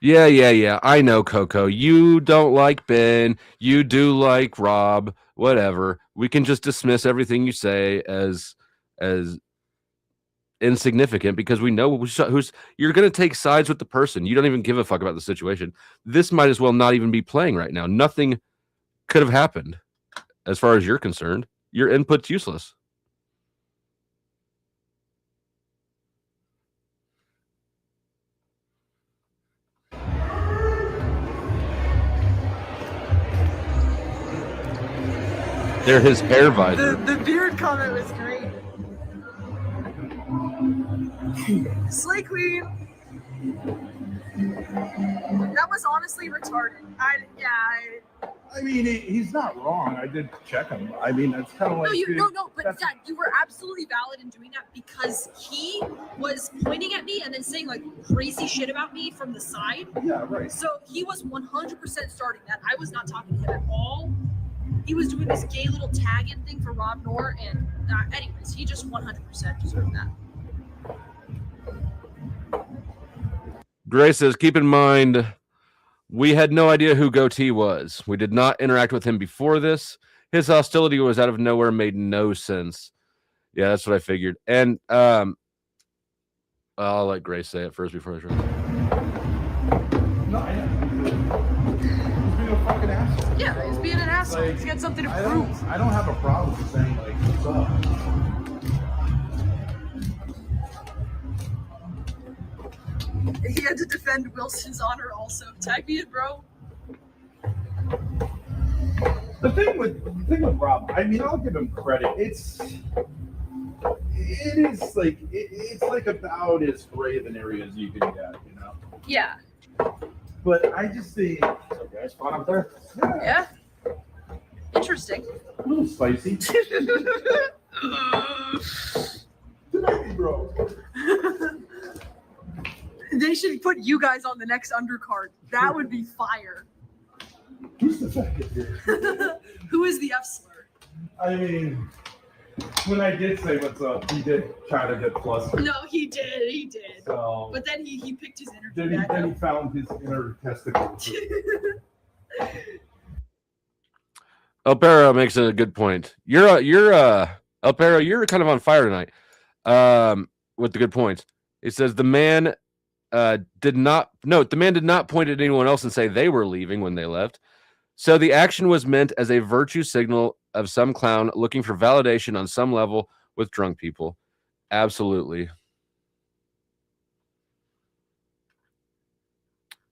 Yeah. I know, Coco. You don't like Ben. You do like Rob. Whatever. We can just dismiss everything you say as insignificant because we know who's you're going to take sides with the person. You don't even give a fuck about the situation. This might as well not even be playing right now. Nothing could have happened as far as you're concerned. Your input's useless. They're his hair visor. The beard comment was great. Slay Queen. That was honestly retarded. I mean, he's not wrong. I did check him. I mean, that's kind of like... No, but Dad, you were absolutely valid in doing that because he was pointing at me and then saying, like, crazy shit about me from the side. Yeah, right. So he was 100% starting that. I was not talking to him at all. He was doing this gay little tag-in thing for Rob Noor, and anyways, he just 100% deserved that. Grace says, keep in mind, we had no idea who Goatee was. We did not interact with him before this. His hostility was out of nowhere, made no sense. Yeah, that's what I figured. And I'll let Grace say it first before I try. No, I know. He's being a fucking asshole. Yeah, he's being an asshole. Like, He's got something to prove. I don't have a problem with saying, like, what's up. He had to defend Wilson's honor also. Tag me in, bro. The thing with Rob, I mean, I'll give him credit. It's like about as gray of an area as you can get, you know. Yeah. But I just think, so guys, fun up there. Yeah. Interesting. A little spicy. Tonight, bro. They should put you guys on the next undercard. That would be fire. Who's the second here? Who is the F slur? I mean, when I did say what's up, he did try to get flustered. No, he did. So, But then he picked his energy then back he up. found his inner testicles. El Perro makes a good point. El Perro, you're kind of on fire tonight. With the good points. It says the man did not point at anyone else and say they were leaving when they left. So the action was meant as a virtue signal of some clown looking for validation on some level with drunk people. Absolutely.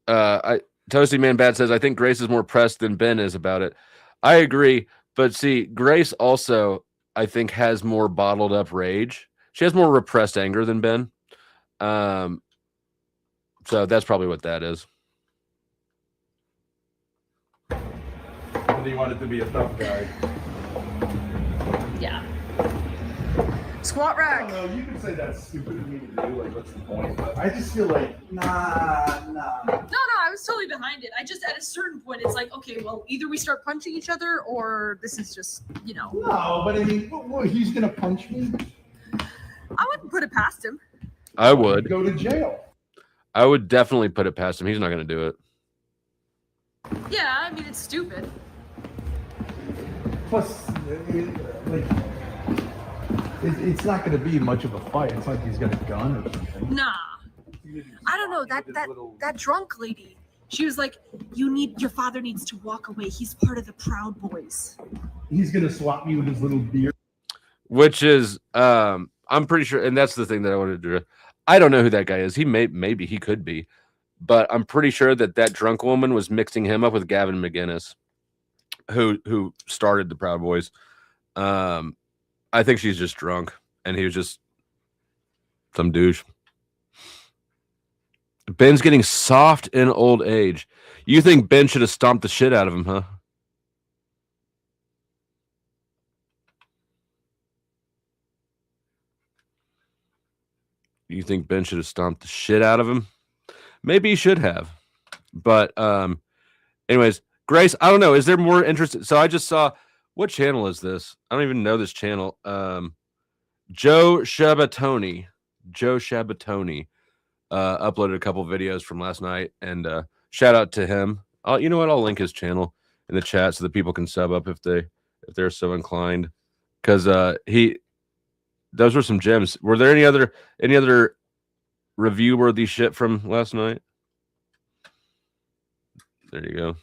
Toasty Man Bad says, I think Grace is more pressed than Ben is about it. I agree, but see, Grace also, I think, has more bottled up rage. She has more repressed anger than Ben. So that's probably what that is. He wanted to be a tough guy. Yeah. Squat rack. I don't know. You can say that's stupid of me to do. Like, what's the point? But I just feel like, nah. No, I was totally behind it. I just, at a certain point, it's like, okay, well, either we start punching each other or this is just, No, but I mean, what, he's going to punch me? I wouldn't put it past him. I would. Go to jail. I would definitely put it past him. He's not going to do it. Yeah, I mean, it's stupid. Plus, it's not going to be much of a fight. It's like he's got a gun or something. Nah. I don't know. That drunk lady, she was like, your father needs to walk away. He's part of the Proud Boys. He's going to swap me with his little beard. Which is, I'm pretty sure, and that's the thing that I wanted to do. I don't know who that guy is. Maybe he could be, but I'm pretty sure that drunk woman was mixing him up with Gavin McInnes, who started the Proud Boys. I think she's just drunk, and he was just some douche. Ben's getting soft in old age. You think Ben should have stomped the shit out of him, huh? You think Ben should have stomped the shit out of him? Maybe he should have. But anyways, Grace, I don't know. Is there more interest? So I just saw, what channel is this? I don't even know this channel. Joe Shabatoni uploaded a couple videos from last night, and shout out to him. You know what? I'll link his channel in the chat so that people can sub up if they're so inclined. Because those were some gems. Were there any other review worthy shit from last night? There you go.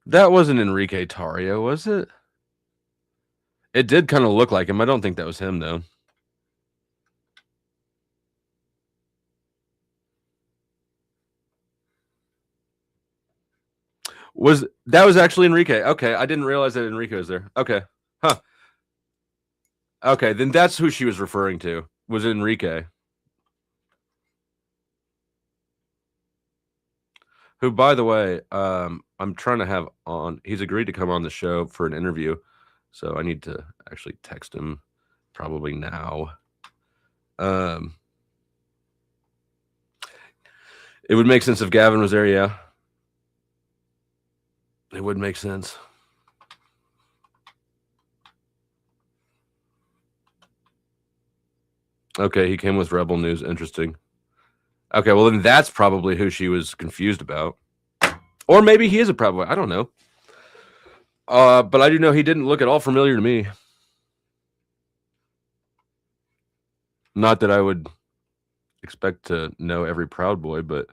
That wasn't Enrique Tarrio, was it? It did kind of look like him. I don't think that was him, though. That was actually Enrique? Okay, I didn't realize that Enrique was there. Okay, huh? Okay, then that's who she was referring to. Was Enrique, who, by the way, I'm trying to have on. He's agreed to come on the show for an interview, so I need to actually text him probably now. It would make sense if Gavin was there, yeah. It would make sense. Okay, he came with Rebel News. Interesting. Okay, well, then that's probably who she was confused about. Or maybe he is a Proud Boy. I don't know. But I do know he didn't look at all familiar to me. Not that I would expect to know every Proud Boy, but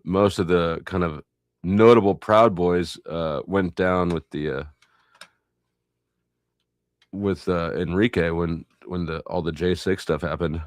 most of the kind of notable Proud Boys went down with the with Enrique when all the J6 stuff happened.